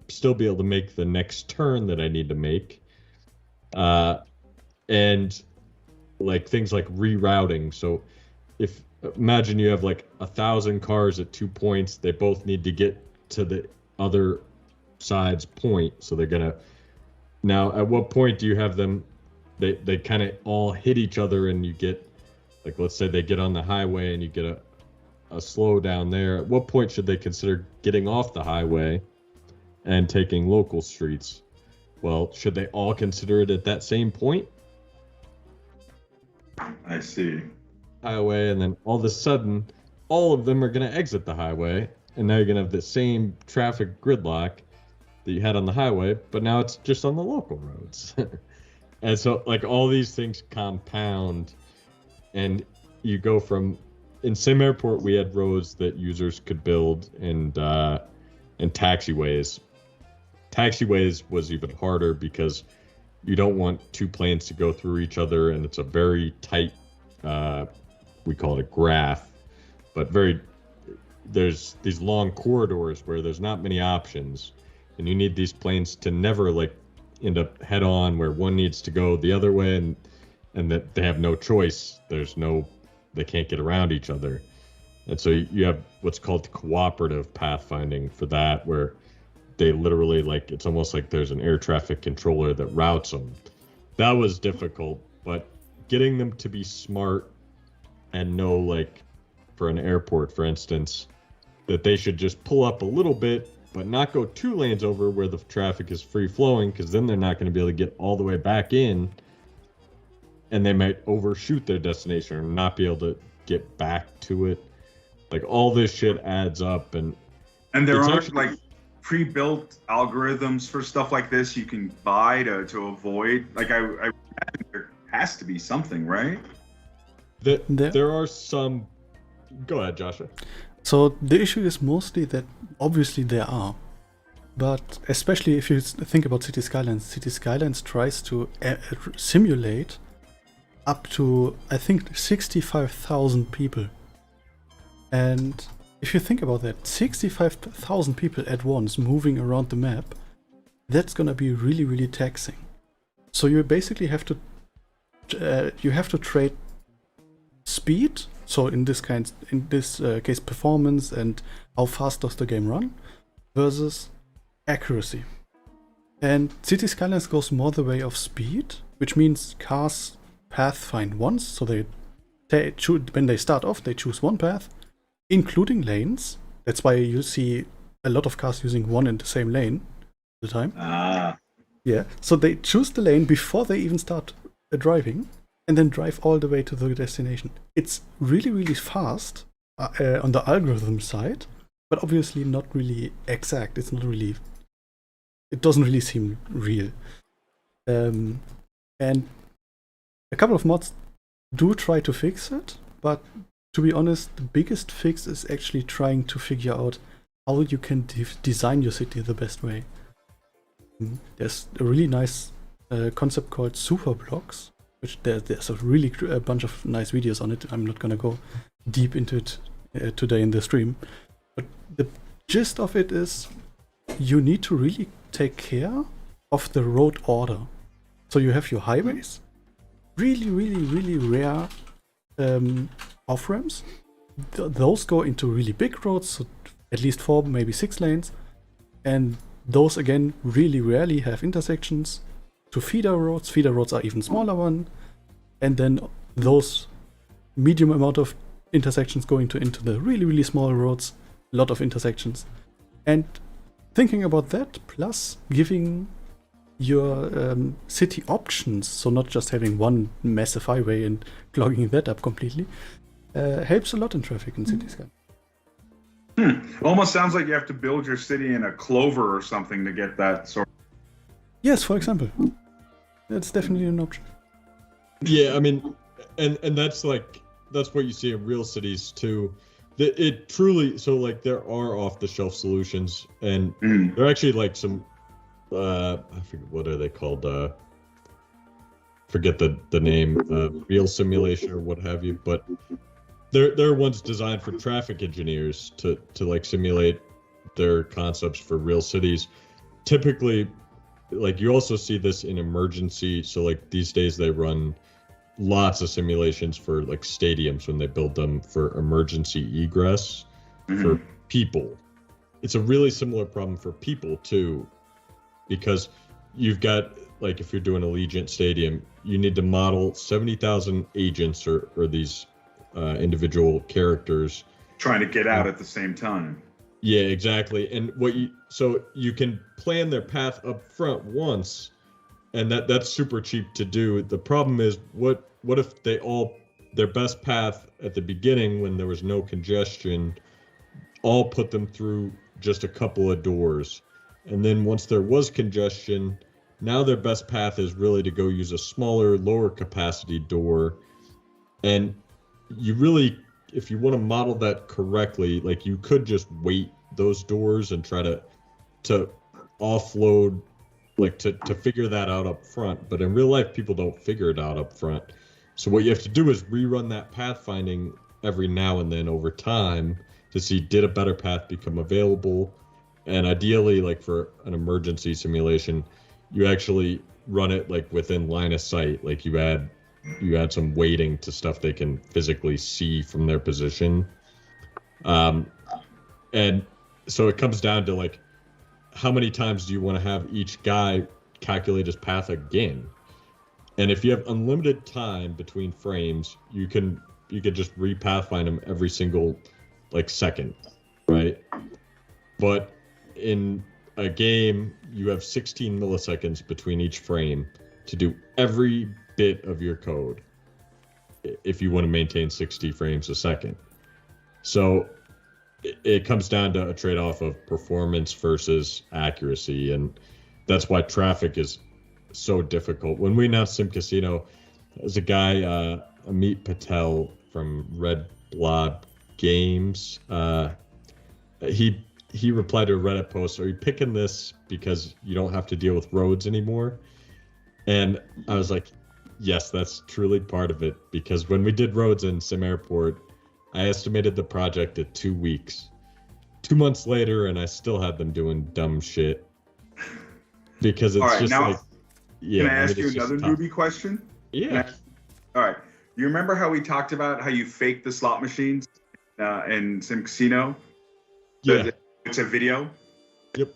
still be able to make the next turn that I need to make? And like things like rerouting. So imagine you have like 1,000 cars at 2 points. They both need to get to the other side's point. So they're gonna, now at what point do you have them, they kind of all hit each other and you get, like, let's say they get on the highway and you get a slowdown there. At what point should they consider getting off the highway and taking local streets? Well, should they all consider it at that same point? I see. Highway, and then all of a sudden, all of them are going to exit the highway, and now you're going to have the same traffic gridlock that you had on the highway, but now it's just on the local roads. And so, like, all these things compound, and you go from, in Sim Airport, we had roads that users could build, and taxiways. Taxiways was even harder because you don't want two planes to go through each other, and it's a very tight, we call it a graph, but there's these long corridors where there's not many options, and you need these planes to never like end up head on where one needs to go the other way, and that they have no choice. They can't get around each other. And so you have what's called cooperative pathfinding for that, where they literally, like, it's almost like there's an air traffic controller that routes them. That was difficult, but getting them to be smart and know, like, for an airport, for instance, that they should just pull up a little bit, but not go 2 lanes over where the traffic is free flowing, because then they're not going to be able to get all the way back in, and they might overshoot their destination or not be able to get back to it. Like, all this shit adds up, and there are like pre-built algorithms for stuff like this you can buy to avoid. Like, I imagine there has to be something, right? There are some. Go ahead, Joshua. So the issue is mostly that obviously there are, but especially if you think about City Skylines tries to simulate up to, I think, 65,000 people. And if you think about that, 65,000 people at once moving around the map, that's gonna be really, really taxing. So you basically have to trade speed. So in this case, performance and how fast does the game run, versus accuracy. And City Skylines goes more the way of speed, which means cars pathfind once. So when they start off, they choose one path, including lanes. That's why you see a lot of cars using one and the same lane all the time. Yeah. So they choose the lane before they even start driving, and then drive all the way to the destination. It's really, really fast on the algorithm side, but obviously not really exact. It doesn't really seem real. And a couple of mods do try to fix it, but to be honest, the biggest fix is actually trying to figure out how you can design your city the best way. There's a really nice concept called super blocks, which there's a bunch of nice videos on it. I'm not gonna go deep into it today in the stream, but the gist of it is you need to really take care of the road order. So you have your highways, really, really, really rare off-ramps, those go into really big roads, so at least 4, maybe 6 lanes, and those again really rarely have intersections. To feeder roads are even smaller one, and then those medium amount of intersections going into the really, really small roads, a lot of intersections. And thinking about that, plus giving your city options, so not just having one massive highway and clogging that up completely, helps a lot in traffic in cities. Almost sounds like you have to build your city in a clover or something to get that sort of... Yes, for example. That's definitely an option. Yeah, I mean, and that's what you see in real cities too. It truly, so like there are off-the-shelf solutions, and there are actually like some, I forget, what are they called? Forget the name, real simulation or what have you. But there are ones designed for traffic engineers to like simulate their concepts for real cities. Typically, like you also see this in emergency. So like these days they run lots of simulations for like stadiums when they build them for emergency egress for people. It's a really similar problem for people too, because you've got, like, if you're doing Allegiant Stadium, you need to model 70,000 agents or these individual characters trying to get out at the same time. Yeah, exactly. And so you can plan their path up front once, and that's super cheap to do. The problem is, what if their best path at the beginning, when there was no congestion, all put them through just a couple of doors, and then once there was congestion, now their best path is really to go use a smaller, lower capacity door. And you really, if you want to model that correctly, like you could just weight those doors and try to offload, like to figure that out up front. But in real life, people don't figure it out up front. So what you have to do is rerun that pathfinding every now and then over time to see, did a better path become available? And ideally, like for an emergency simulation, you actually run it like within line of sight. Like you add some weighting to stuff they can physically see from their position. And so it comes down to like, how many times do you want to have each guy calculate his path again? And if you have unlimited time between frames, you can just repathfind them every single like second, right? But in a game, you have 16 milliseconds between each frame to do every bit of your code if you want to maintain 60 frames a second. So it comes down to a trade-off of performance versus accuracy, and that's why traffic is so difficult. When we announced SimCasino, there's a guy, Amit Patel from Red Blood Games. He replied to a Reddit post, "Are you picking this because you don't have to deal with roads anymore?" And I was like, yes, that's truly part of it, because when we did roads in Sim Airport, I estimated the project at 2 weeks. 2 months later, and I still had them doing dumb shit. Because it's just now, like, yeah. Can I ask you another newbie question? Yeah. All right. You remember how we talked about how you fake the slot machines in SimCasino? Yeah. It's a video? Yep.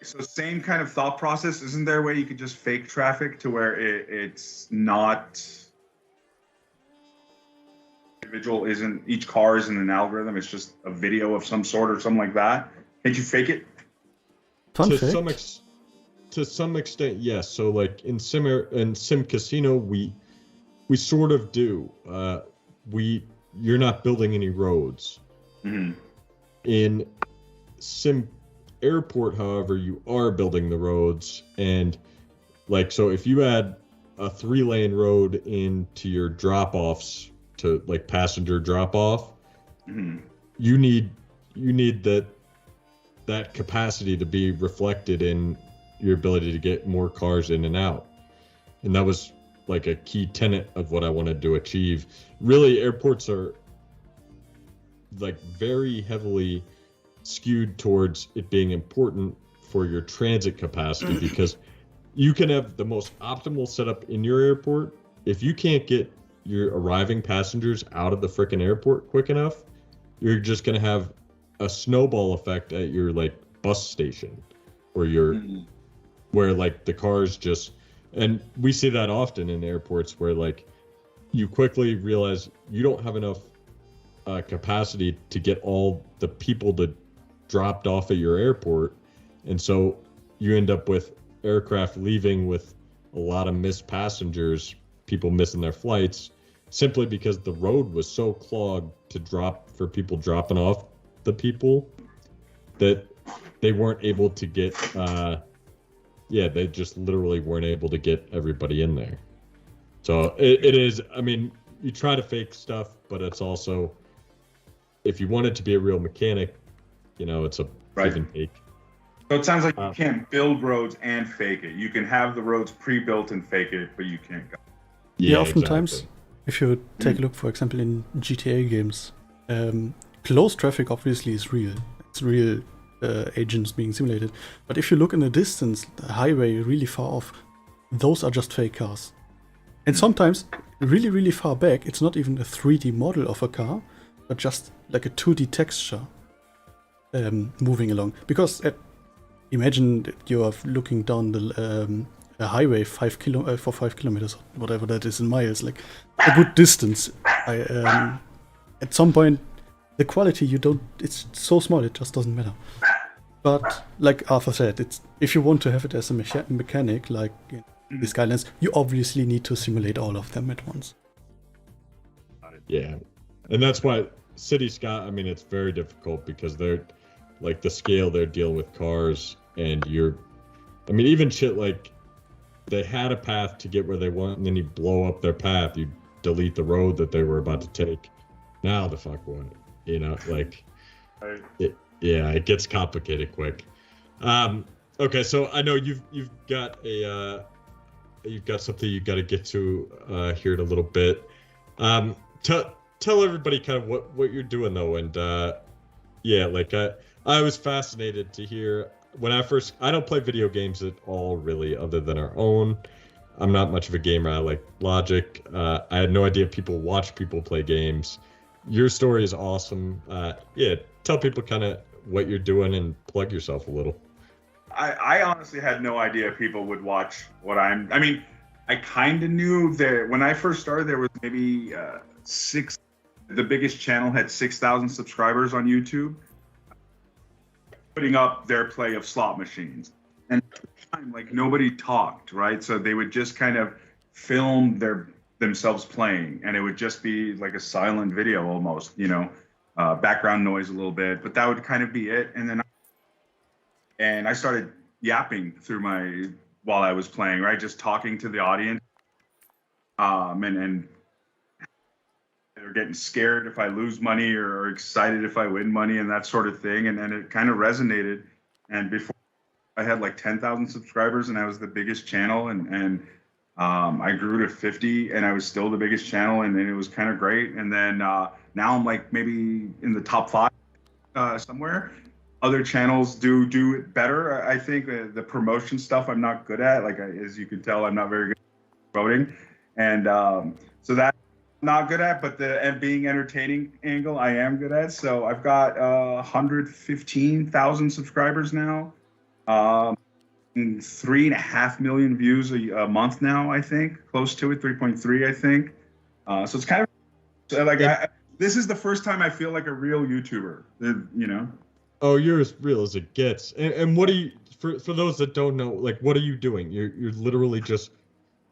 So same kind of thought process. Isn't there a way you could just fake traffic to where it's not individual, each car isn't an algorithm, it's just a video of some sort or something like that? Can't you fake it? To some extent, yes. So like in SimCasino, we sort of do. You're not building any roads. Mm-hmm. In Sim Airport, however, you are building the roads, and like, so if you add a 3-lane road into your drop-offs to like passenger drop-off, mm-hmm. you need that capacity to be reflected in your ability to get more cars in and out. And that was like a key tenet of what I wanted to achieve. Really, airports are like very heavily skewed towards it being important for your transit capacity, because you can have the most optimal setup in your airport. If you can't get your arriving passengers out of the frickin' airport quick enough, you're just gonna have a snowball effect at your like bus station, where where like the cars just, and we see that often in airports where like you quickly realize you don't have enough capacity to get all the people that dropped off at your airport, and so you end up with aircraft leaving with a lot of missed passengers, people missing their flights, simply because the road was so clogged for people dropping off the people that they weren't able to get they just literally weren't able to get everybody in there. So it is, I mean, you try to fake stuff, but it's also, if you want it to be a real mechanic, you know, it's a give and take. So it sounds like you can't build roads and fake it. You can have the roads pre-built and fake it, but you can't go. Yeah, oftentimes, if you take a look, for example, in GTA games, close traffic obviously is real. It's real agents being simulated. But if you look in the distance, the highway really far off, those are just fake cars. And sometimes, really, really far back, it's not even a 3D model of a car, but just like a 2D texture moving along. Because imagine that you are looking down the a highway for 5 kilometers, whatever that is in miles, like a good distance. At some point, the quality it's so small, it just doesn't matter. But like Arthur said, if you want to have it as a mechanic, like the Skylines, you obviously need to simulate all of them at once. Yeah, and that's why City Sky, I mean, it's very difficult because they're like the scale they're dealing with cars, and even shit like they had a path to get where they want, and then you blow up their path, you delete the road that they were about to take. Now the fuck what? You know, like it gets complicated quick. Okay, so I know you've got something you got to get to here in a little bit. Tell everybody kind of what you're doing though, and I was fascinated to hear when I don't play video games at all really, other than our own. I'm not much of a gamer. I like Logic. I had no idea people watch people play games. Your story is awesome. Tell people kind of what you're doing and plug yourself a little. I honestly had no idea people would watch I mean, I kind of knew that when I first started, there was maybe the biggest channel had 6,000 subscribers on YouTube, putting up their play of slot machines. And at the time, like, nobody talked, right? So they would just kind of film themselves playing, and it would just be like a silent video almost, you know, background noise a little bit, but that would kind of be it. And I started yapping while I was playing, right? Just talking to the audience, and they're getting scared if I lose money or excited if I win money and that sort of thing. And it kind of resonated. And before I had like 10,000 subscribers and I was the biggest channel, and I grew to 50 and I was still the biggest channel, and it was kind of great. And then now I'm like maybe in the top 5 somewhere. Other channels do it better. I think the promotion stuff I'm not good at. Like, as you can tell, I'm not very good at promoting. And so that I'm not good at, but the being entertaining angle I am good at. So I've got 115,000 subscribers now. 3.5 million views a month now, I think. Close to it, 3.3, I think. So it's kind of like, this is the first time I feel like a real YouTuber, you know? Oh, you're as real as it gets. And what are you, for those that don't know, like, what are you doing? You're literally just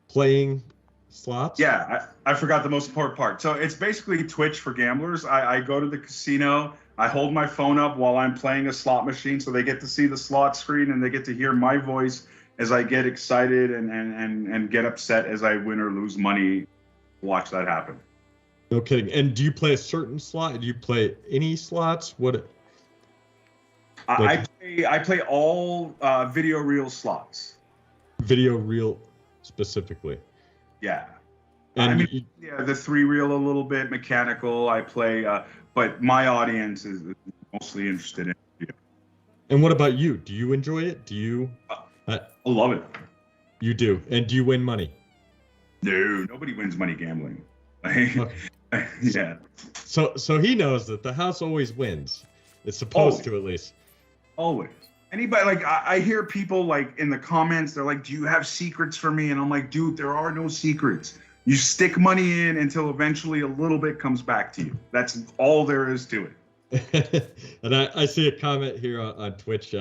playing slots? Yeah, I forgot the most important part. So it's basically Twitch for gamblers. I go to the casino, I hold my phone up while I'm playing a slot machine, so they get to see the slot screen and they get to hear my voice as I get excited and get upset as I win or lose money. Watch that happen. No kidding. And do you play a certain slot? Do you play any slots? What? I play all video reel slots. Video reel specifically. Yeah. And I mean, the 3 reel a little bit, mechanical. I play, but my audience is mostly interested in video. And what about you? Do you enjoy it? Do you? I love it. You do. And do you win money? No, nobody wins money gambling. Okay. Yeah. So he knows that the house always wins. It's supposed to, at least. Always. Anybody, like, I hear people, like, in the comments, they're like, do you have secrets for me? And I'm like, dude, there are no secrets. You stick money in until eventually a little bit comes back to you. That's all there is to it. And I see a comment here on Twitch.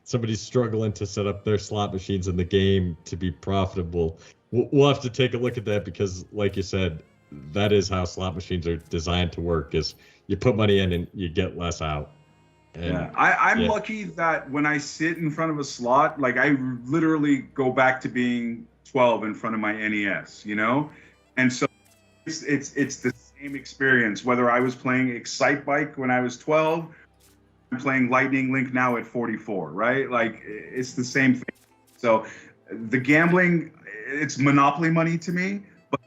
Somebody's struggling to set up their slot machines in the game to be profitable. We'll have to take a look at that because, like you said, that is how slot machines are designed to work, is you put money in and you get less out. And, yeah, I'm lucky that when I sit in front of a slot, like I literally go back to being 12 in front of my NES, you know? And so it's the same experience, whether I was playing Excite Bike when I was 12, I'm playing Lightning Link now at 44, right? Like it's the same thing. So the gambling, it's monopoly money to me, but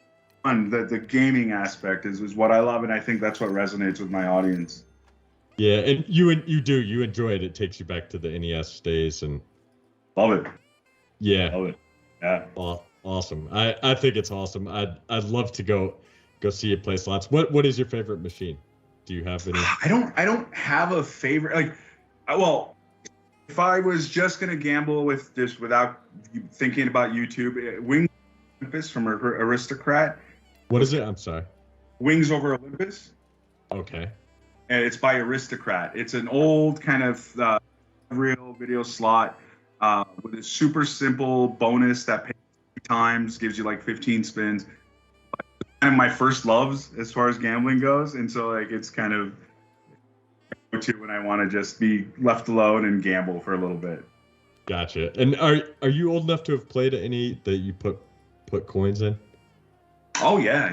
the gaming aspect is what I love, and I think that's what resonates with my audience. Yeah, and you enjoy it. It takes you back to the NES days and love it. Yeah, love it. Yeah, awesome. I think it's awesome. I'd love to go see you play slots. What is your favorite machine? Do you have any? I don't have a favorite. Like, well, if I was just gonna gamble with this without thinking about YouTube, Wings Olympus from Aristocrat. What is it? I'm sorry. Wings Over Olympus. Okay. And it's by Aristocrat. It's an old kind of real video slot with a super simple bonus that pays 3 times, gives you like 15 spins. Kind of my first loves as far as gambling goes, and so like it's kind of go-to when I want to just be left alone and gamble for a little bit. Gotcha. And are you old enough to have played any that you put coins in? Oh yeah.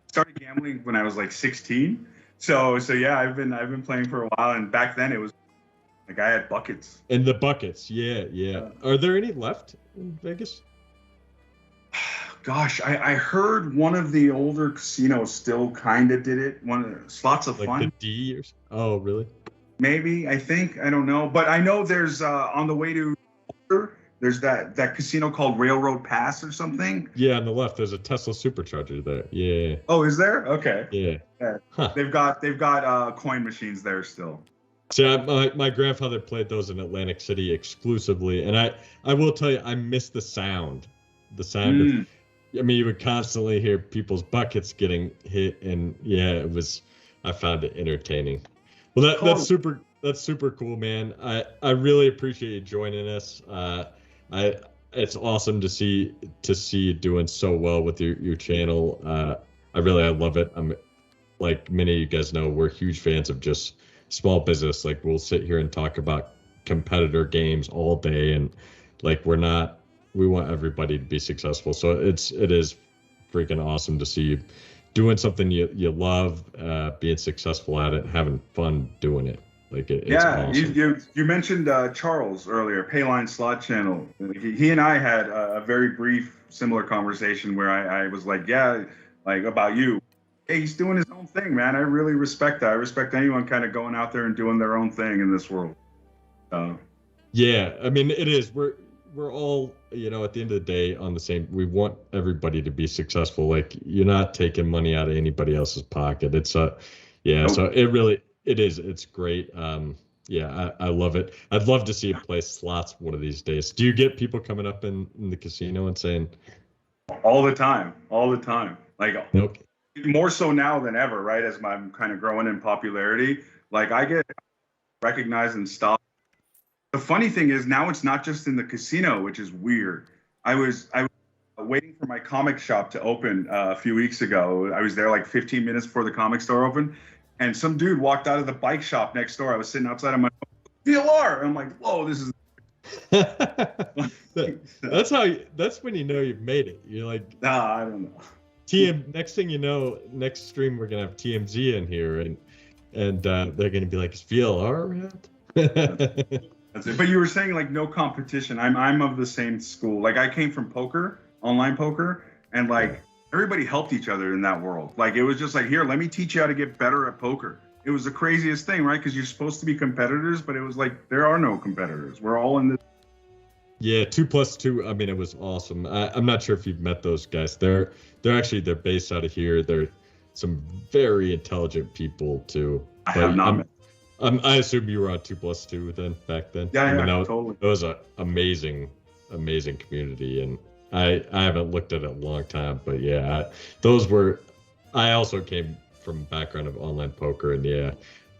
Started gambling when I was like 16. So yeah, I've been playing for a while, and back then it was like I had buckets. And the buckets, yeah. Are there any left in Vegas? Gosh, I heard one of the older casinos still kind of did it. One of the Slots of like Fun. The D years? Oh, really? Maybe, I think, I don't know, but I know there's on the way to there's that casino called Railroad Pass or something. Yeah, on the left there's a Tesla supercharger there. Yeah. Oh, is there? Okay. Yeah. Huh. They've got coin machines there still. So my grandfather played those in Atlantic City exclusively, and I will tell you, I miss the sound. The sound of, I mean, you would constantly hear people's buckets getting hit, and yeah, I found it entertaining. Well, that's super cool, man. I really appreciate you joining us. It's awesome to see you doing so well with your channel. I love it. I'm, like many of you guys know, we're huge fans of just small business. Like, we'll sit here and talk about competitor games all day, and like we want everybody to be successful. So it is freaking awesome to see you doing something you love, being successful at it, having fun doing it. Like it's awesome. You mentioned Charles earlier, Payline Slot Channel. He and I had a very brief similar conversation where I was like, yeah, like about you. Hey, he's doing his own thing, man. I really respect that. I respect anyone kind of going out there and doing their own thing in this world. Yeah, I mean, it is. We're all, at the end of the day on the same. We want everybody to be successful. Like, you're not taking money out of anybody else's pocket. It's So it is. It's great. I love it. I'd love to see you play slots one of these days. Do you get people coming up in the casino and saying? All the time. Like, okay. More so now than ever, right? As I'm kind of growing in popularity, like I get recognized and stopped. The funny thing is now it's not just in the casino, which is weird. I was waiting for my comic shop to open a few weeks ago. I was there like 15 minutes before the comic store opened, and some dude walked out of the bike shop next door. I was sitting outside of my VLR, and I'm like, whoa, this is. That's when you know you've made it. You're like, nah, I don't know. Next thing you know, next stream we're gonna have TMZ in here, and they're gonna be like, "Is VLR around?" That's it. But you were saying like no competition. I'm of the same school. Like I came from poker, online poker, and like everybody helped each other in that world. Like it was just like, here, let me teach you how to get better at poker. It was the craziest thing, right? Because you're supposed to be competitors, but it was like there are no competitors. We're all in this. Yeah, 2+2. I mean, it was awesome. I'm not sure if you've met those guys. They're based out of here. They're some very intelligent people too. I have not met. I assume you were on 2+2 then back then. Yeah, I mean, totally. It was an amazing community, and I haven't looked at it in a long time, but yeah, those were. I also came from a background of online poker, and yeah,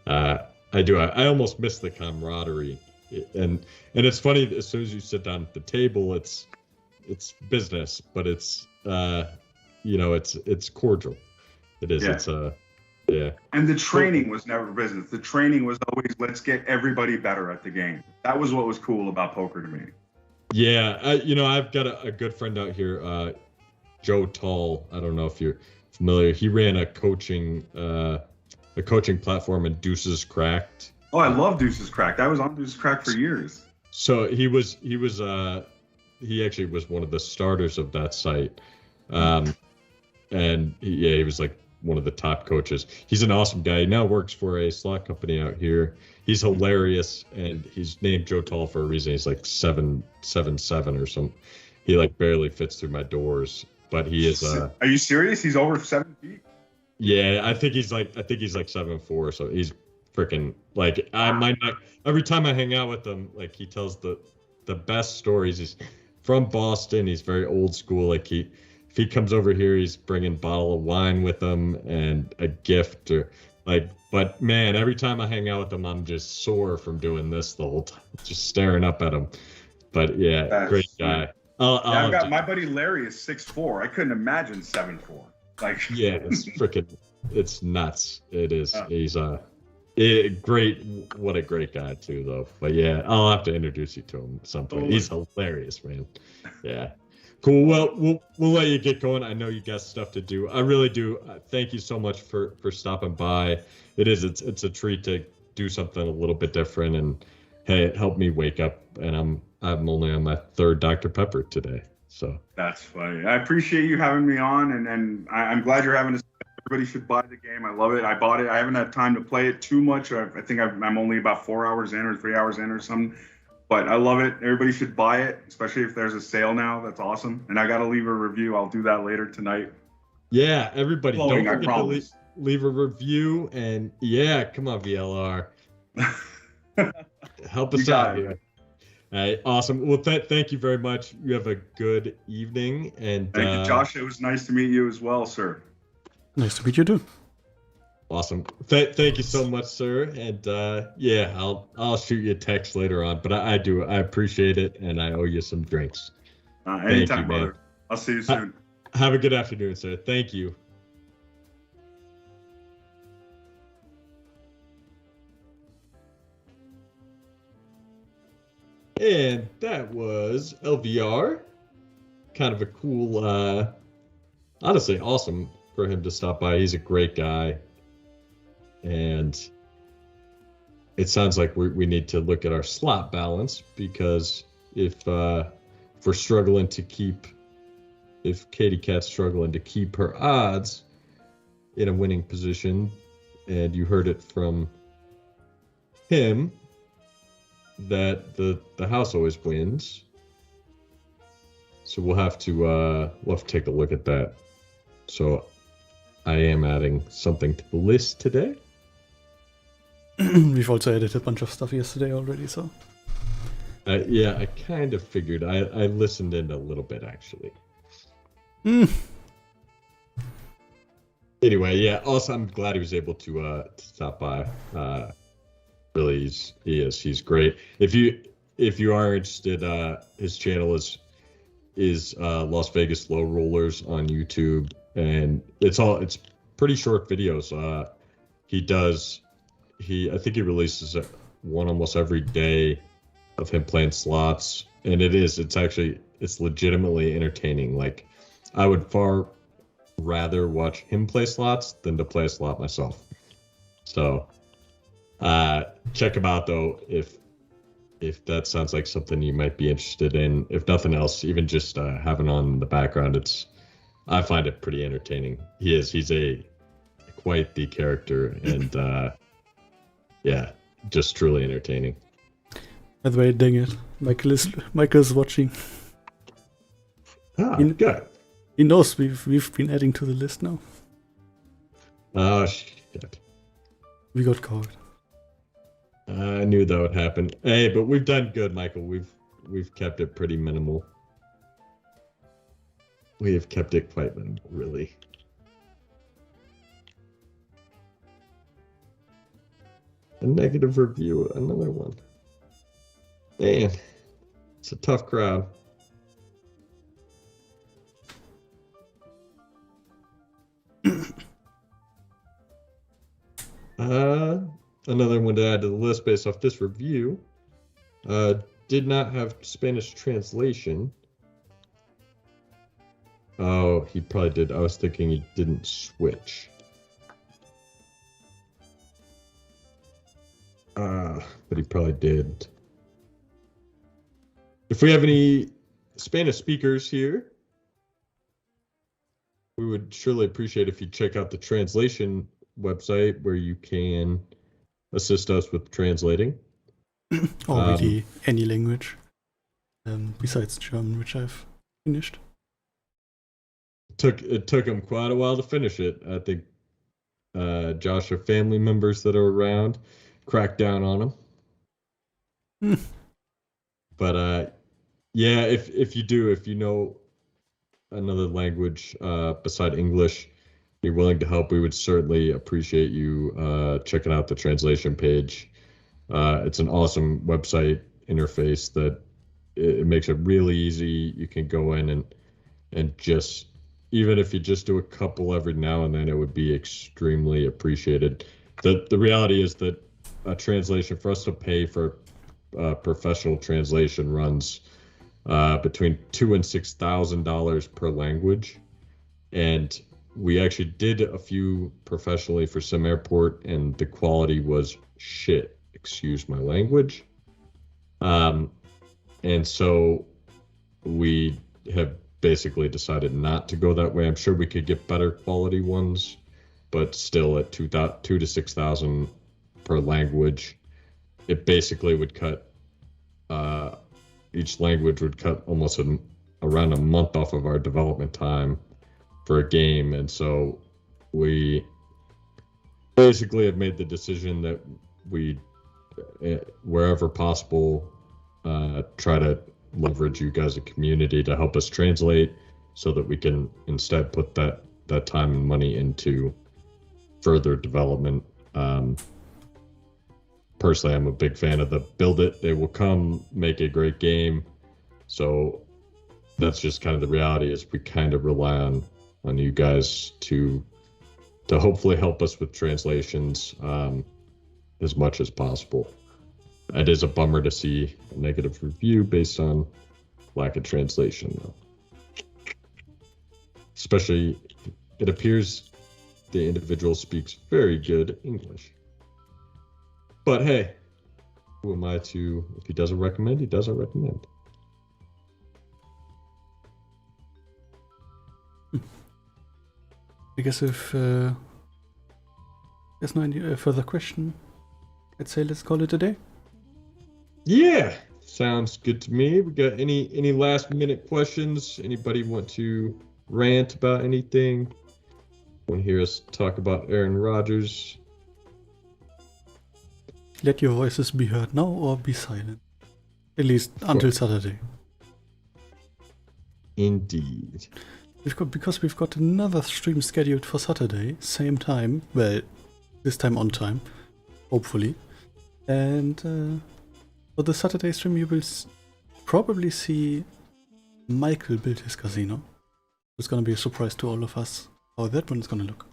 I do. I almost miss the camaraderie, and it's funny. As soon as you sit down at the table, it's business, but it's it's cordial. It is. Yeah. It's yeah. And the training was never business. The training was always, let's get everybody better at the game. That was what was cool about poker to me. Yeah, I've got a good friend out here, Joe Tall. I don't know if you're familiar. He ran a coaching platform in Deuces Cracked. Oh, I love Deuces Cracked. I was on Deuces Cracked for years. So he actually was one of the starters of that site, and he was like one of the top coaches. He's an awesome guy. He now works for a slot company out here. He's hilarious, and he's named Joe Tall for a reason. He's like 7'7" or something. He like barely fits through my doors, but he is. Are you serious? He's over 7 feet. Yeah, I think he's like 7'4", so he's freaking like every time I hang out with him, like he tells the best stories. He's from Boston. He's very old school. Like if he comes over here, he's bringing a bottle of wine with him and a gift or like. But man, every time I hang out with him, I'm just sore from doing this the whole time, just staring up at him. But yeah, That's great guy. I've got my buddy Larry is 6'4". I couldn't imagine 7'4". Like yeah, it's nuts. It is. He's great. What a great guy too, though. But yeah, I'll have to introduce you to him at some point. He's hilarious, man. Yeah. Cool. Well, we'll let you get going. I know you got stuff to do. I really do. Thank you so much for stopping by. It's a treat to do something a little bit different, and hey, it helped me wake up. And I'm only on my third Dr. Pepper today. So that's funny. I appreciate you having me on, and I'm glad you're having this. Everybody should buy the game. I love it. I bought it. I haven't had time to play it too much. I think I'm only about 4 hours in or 3 hours in or something. But I love it. Everybody should buy it, especially if there's a sale now. That's awesome. And I got to leave a review. I'll do that later tonight. Yeah, everybody, Flowing, don't forget to leave a review. And yeah, come on, VLR. Help us out here. All right, awesome. Well, thank you very much. You have a good evening. And thank you, Josh. It was nice to meet you as well, sir. Nice to meet you too. Awesome. Thank you so much, sir. And yeah, I'll shoot you a text later on. But I appreciate it, and I owe you some drinks. Anytime, you, brother. I'll see you soon. Have a good afternoon, sir. Thank you. And that was LVR. Kind of a cool, honestly, awesome for him to stop by. He's a great guy. And it sounds like we need to look at our slot balance, because if we're struggling to keep, if Katie Cat's struggling to keep her odds in a winning position, and you heard it from him that the house always wins, so we'll have to take a look at that. So I am adding something to the list today. We've also edited a bunch of stuff yesterday already, so. Yeah, I kind of figured. I listened in a little bit, actually. Anyway, yeah. Also, I'm glad he was able to stop by. Really, he's great. If you are interested, his channel is Las Vegas Low Rollers on YouTube, and it's pretty short videos. I think he releases one almost every day of him playing slots, and it's legitimately entertaining. Like, I would far rather watch him play slots than to play a slot myself. So check him out, though, if that sounds like something you might be interested in. If nothing else, even just having on in the background, I find it pretty entertaining. He's quite the character, and yeah, just truly entertaining. By the way, dang it, Michael's watching. Good. He knows we've been adding to the list now. Oh shit! We got caught. I knew that would happen. Hey, but we've done good, Michael. We've kept it pretty minimal. We have kept it quite minimal, really. A negative review, another one. Man, it's a tough crowd. Another one to add to the list based off this review. Did not have Spanish translation. Oh, he probably did. I was thinking he didn't switch. But he probably did. If we have any Spanish speakers here, we would surely appreciate if you check out the translation website where you can assist us with translating. Or really any language besides German, which I've finished. It took him quite a while to finish it. I think Joshua family members that are around cracked down on him. But yeah, if you know another language beside English, you're willing to help, we would certainly appreciate you checking out the translation page. It's an awesome website interface that it makes it really easy. You can go in and just, even if you just do a couple every now and then, it would be extremely appreciated. The reality is that a translation, for us to pay for professional translation, runs between $2,000 and $6,000 per language, and we actually did a few professionally for Sim Airport, and the quality was shit. Excuse my language. And so we have basically decided not to go that way. I'm sure we could get better quality ones, but still at $2,000 to $6,000 per language, it basically would cut. Each language would cut almost around a month off of our development time for a game, and so we basically have made the decision that we, wherever possible, try to leverage you guys, a community, to help us translate, so that we can instead put that time and money into further development. Personally, I'm a big fan of the build it, they will come, make a great game. So that's just kind of the reality, is we kind of rely on you guys to hopefully help us with translations as much as possible. It is a bummer to see a negative review based on lack of translation, though. Especially, it appears the individual speaks very good English. But hey, who am I to, if he doesn't recommend, he doesn't recommend. I guess if there's no any further question, I'd say let's call it a day. Yeah, sounds good to me. We got any last minute questions? Anybody want to rant about anything? Want to hear us talk about Aaron Rodgers? Let your voices be heard now or be silent. At least until Saturday. Indeed. Because we've got another stream scheduled for Saturday, same time. Well, this time on time, hopefully. And for the Saturday stream, you will probably see Michael build his casino. It's gonna be a surprise to all of us how that one is gonna look.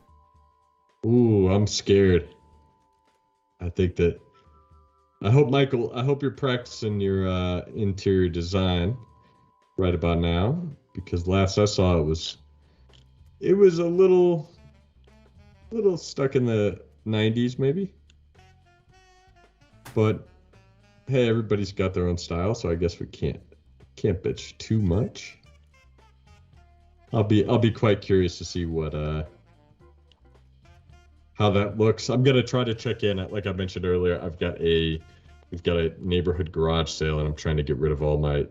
Ooh, I'm scared. I hope you're practicing your interior design right about now, because last I saw it was a little stuck in the 90s maybe. But hey, everybody's got their own style, so I guess we can't bitch too much. I'll be quite curious to see what how that looks. I'm gonna try to check in. Like I mentioned earlier, I've got a we've got a neighborhood garage sale, and I'm trying to get rid of all my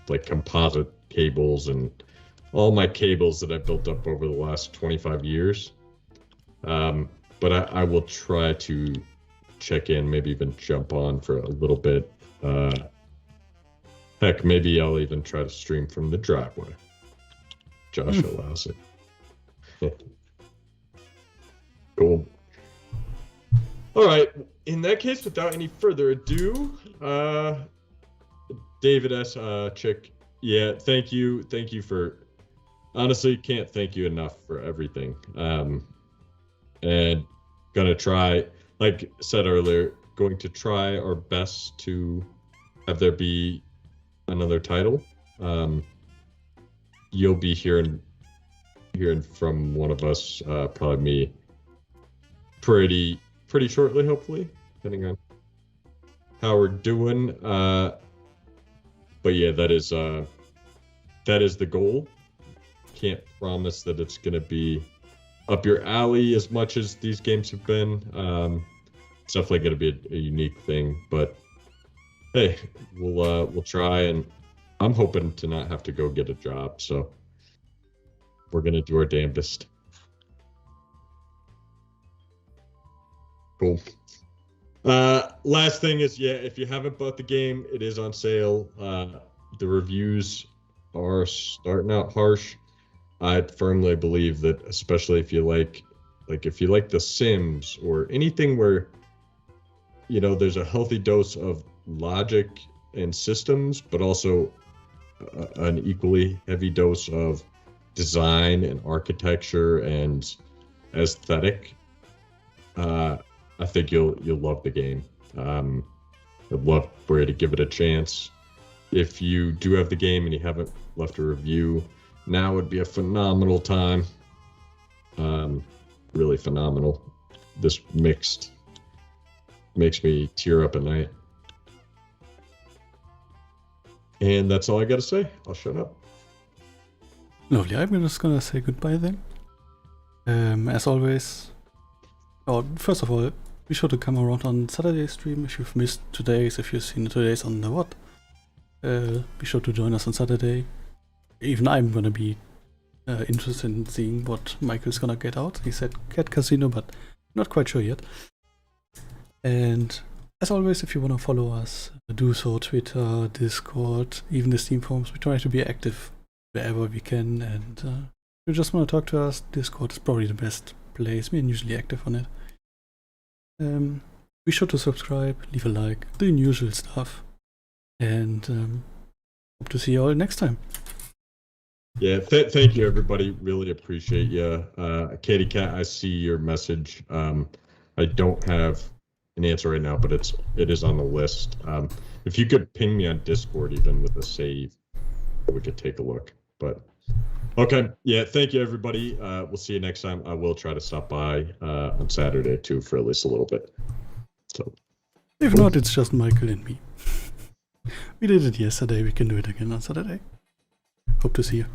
like composite cables and all my cables that I built up over the last 25 years. But I will try to check in, maybe even jump on for a little bit. Heck, maybe I'll even try to stream from the driveway. Josh allows it. Cool. All right. In that case, without any further ado, David S. Chick, yeah, thank you for. Honestly, can't thank you enough for everything. And gonna try, like I said earlier, going to try our best to have there be another title. You'll be hearing from one of us, probably me, pretty shortly, hopefully, depending on how we're doing. But yeah, that is the goal. Can't promise that it's gonna be up your alley as much as these games have been. It's definitely gonna be a unique thing, but hey, we'll try, and I'm hoping to not have to go get a job, so we're gonna do our damnedest. Cool. Last thing is, yeah, if you haven't bought the game, it is on sale. The reviews are starting out harsh. I firmly believe that, especially if you like if you like The Sims or anything where, you know, there's a healthy dose of logic and systems, but also an equally heavy dose of design and architecture and aesthetic. I think you'll love the game. I'd love for you to give it a chance. If you do have the game and you haven't left a review, now would be a phenomenal time. Really phenomenal. This makes me tear up at night. And that's all I gotta say. I'll shut up. Lovely. I'm just gonna say goodbye then. As always, first of all, be sure to come around on Saturday stream if you've missed today's, if you've seen today's on the what. Be sure to join us on Saturday. Even I'm gonna be interested in seeing what Michael's gonna get out. He said Cat Casino, but not quite sure yet. And as always, if you wanna follow us, do so. Twitter, Discord, even the Steam forums. We try to be active wherever we can, and if you just wanna talk to us, Discord is probably the best place. We're usually active on it. Be sure to subscribe, leave a like, the usual stuff, and hope to see you all next time. Yeah, thank you, everybody. Really appreciate you. Katie Cat, I see your message. I don't have an answer right now, but it is on the list. If you could ping me on Discord, even with a save, we could take a look. But okay, yeah, thank you, everybody. We'll see you next time. I will try to stop by on Saturday too for at least a little bit. So, if not, it's just Michael and me. We did it yesterday. We can do it again on Saturday. Hope to see you.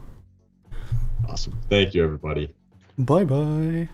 Awesome. Thank you, everybody. Bye bye.